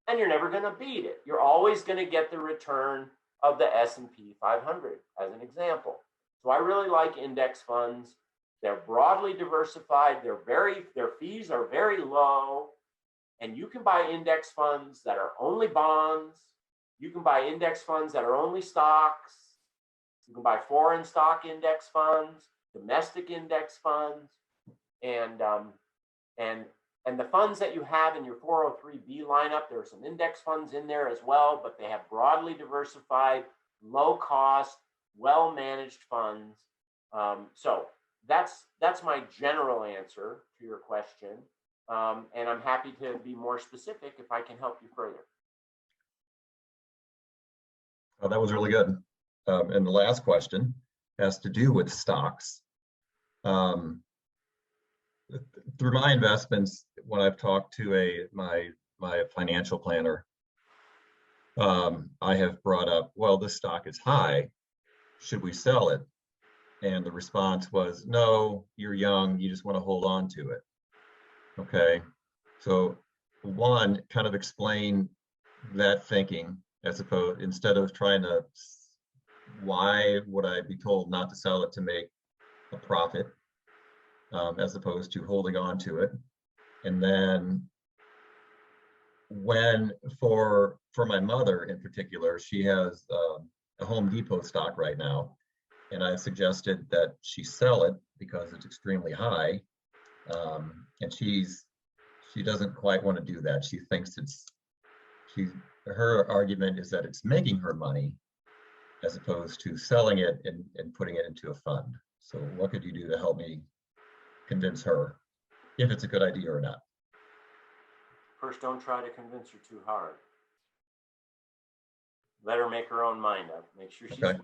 and you're never going to beat it. You're always going to get the return of the S&P 500 as an example. So I really like index funds. They're broadly diversified. Their fees are very low. And you can buy index funds that are only bonds. You can buy index funds that are only stocks. You can buy foreign stock index funds, domestic index funds, and the funds that you have in your 403B lineup, there are some index funds in there as well, but they have broadly diversified, low cost, well-managed funds. So that's my general answer to your question. And I'm happy to be more specific if I can help you further. Oh, that was really good. And the last question has to do with stocks. Through my investments, when I've talked to my financial planner, I have brought up, well, this stock is high. Should we sell it? And the response was, no, you're young. You just want to hold on to it. Okay. So one, kind of explain that thinking as opposed, instead of trying to, why would I be told not to sell it to make a profit, as opposed to holding on to it? And then when, for my mother in particular, she has a Home Depot stock right now. And I suggested that she sell it because it's extremely high. And she doesn't quite want to do that. She thinks her argument is that it's making her money as opposed to selling it and putting it into a fund. So what could you do to help me convince her if it's a good idea or not? First, don't try to convince her too hard. Let her make her own mind up. Make sure she's well in.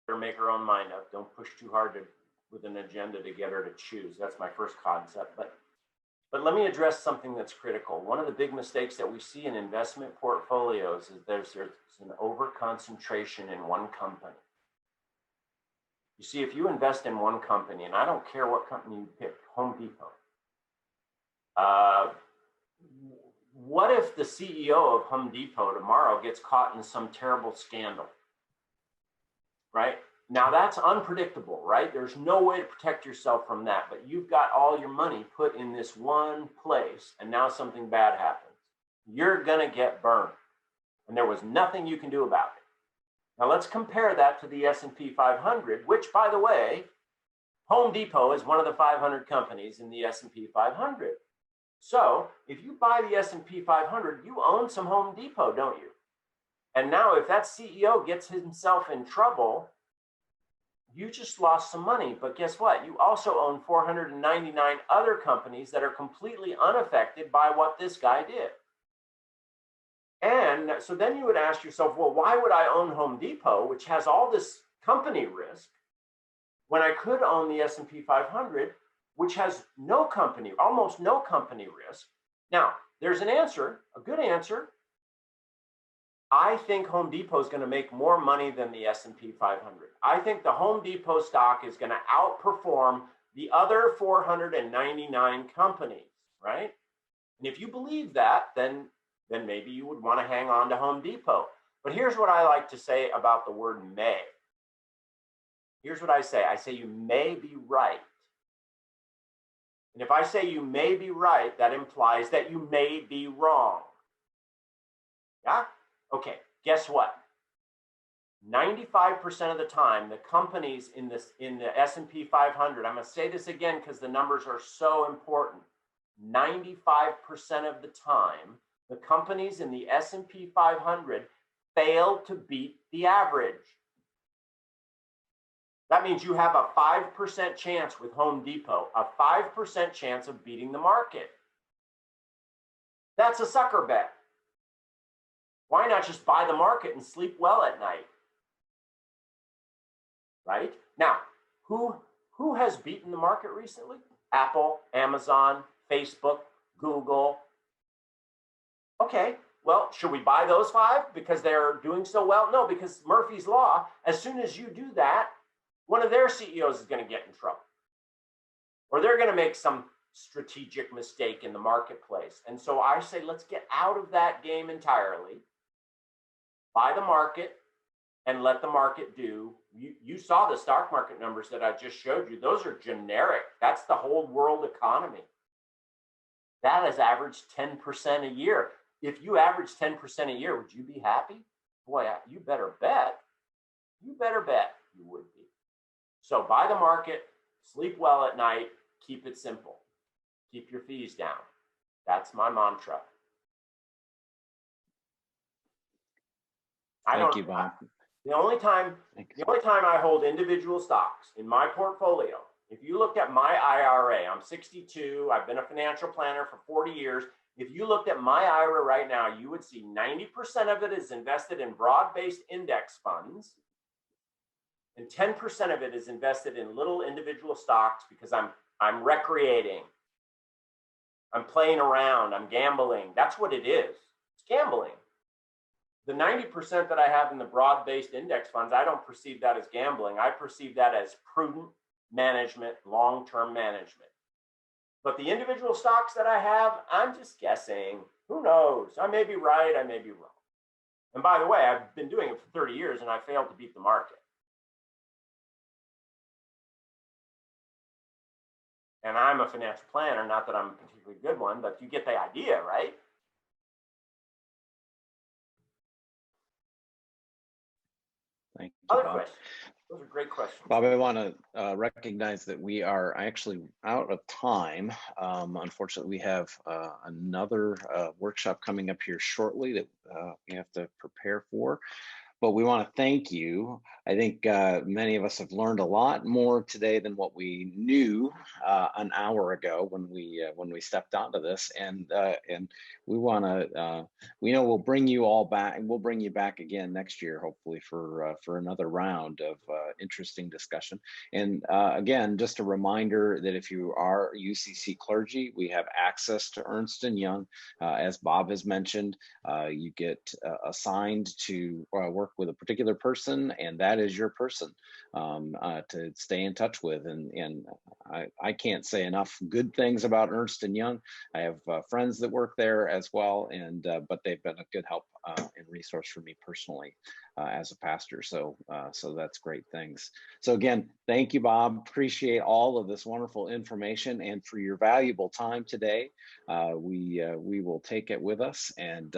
Let her make her own mind up. Don't push too hard with an agenda to get her to choose. That's my first concept. But let me address something that's critical. One of the big mistakes that we see in investment portfolios is there's an over-concentration in one company. You see, if you invest in one company, and I don't care what company you pick, Home Depot, what if the CEO of Home Depot tomorrow gets caught in some terrible scandal, right? Now that's unpredictable, right? There's no way to protect yourself from that, but you've got all your money put in this one place and now something bad happens. You're gonna get burned and there was nothing you can do about it. Now let's compare that to the S&P 500, which by the way, Home Depot is one of the 500 companies in the S&P 500. So if you buy the S&P 500, you own some Home Depot, don't you? And now if that CEO gets himself in trouble, you just lost some money. But guess what? You also own 499 other companies that are completely unaffected by what this guy did. And so then you would ask yourself, well, why would I own Home Depot, which has all this company risk, when I could own the S&P 500, which has almost no company risk? Now, there's an answer, a good answer. I think Home Depot is going to make more money than the S&P 500. I think the Home Depot stock is going to outperform the other 499 companies, right? And if you believe that, then maybe you would want to hang on to Home Depot. But here's what I like to say about the word may. Here's what I say. I say you may be right. And if I say you may be right, that implies that you may be wrong. Yeah? Okay, guess what? 95% of the time, the companies in the S&P 500, I'm going to say this again because the numbers are so important. 95% of the time, the companies in the S&P 500 fail to beat the average. That means you have a 5% chance with Home Depot, a 5% chance of beating the market. That's a sucker bet. Why not just buy the market and sleep well at night? Right? Now, who has beaten the market recently? Apple, Amazon, Facebook, Google. Okay, well, should we buy those 5 because they're doing so well? No, because Murphy's Law, as soon as you do that, one of their CEOs is going to get in trouble. Or they're going to make some strategic mistake in the marketplace. And so I say, let's get out of that game entirely. Buy the market and let the market do. You saw the stock market numbers that I just showed you. Those are generic. That's the whole world economy. That has averaged 10% a year. If you average 10% a year, would you be happy? Boy, you better bet. You better bet you would be. So buy the market, sleep well at night, keep it simple. Keep your fees down. That's my mantra. Thank you, Bob. The only time I hold individual stocks in my portfolio, if you looked at my IRA, I'm 62, I've been a financial planner for 40 years. If you looked at my IRA right now, you would see 90% of it is invested in broad-based index funds, and 10% of it is invested in little individual stocks because I'm recreating. I'm playing around, I'm gambling. That's what it is. It's gambling. The 90% that I have in the broad-based index funds, I don't perceive that as gambling. I perceive that as prudent management, long-term management. But the individual stocks that I have, I'm just guessing. Who knows? I may be right, I may be wrong. And by the way, I've been doing it for 30 years and I failed to beat the market. And I'm a financial planner, not that I'm a particularly good one, but you get the idea, right? Thank you, Other Bob. questions? Those are great questions. Bob, I want to recognize that we are actually out of time. Unfortunately, we have another workshop coming up here shortly that we have to prepare for. But we want to thank you. I think many of us have learned a lot more today than what we knew an hour ago when we stepped onto this, and we want to. We know we'll bring you all back, and we'll bring you back again next year, hopefully for another round of interesting discussion. And again, just a reminder that if you are UCC clergy, we have access to Ernst & Young, as Bob has mentioned. You get assigned to work with a particular person, and that is your person to stay in touch with. And I can't say enough good things about Ernst & Young. I have friends that work there as well, and but they've been a good help and resource for me personally as a pastor. So that's great things. So again, thank you, Bob. Appreciate all of this wonderful information and for your valuable time today. We will take it with us, and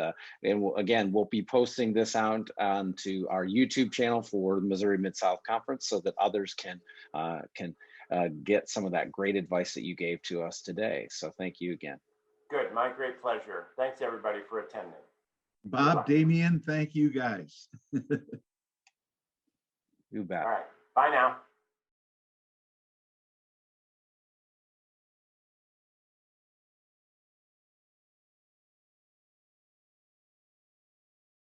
again, we'll be posting this out onto our YouTube channel for the Missouri Mid-South Conference so that others can get some of that great advice that you gave to us today. So thank you again. Good, my great pleasure. Thanks everybody for attending. Bob, Damien, thank you guys. You bet. All right, bye now.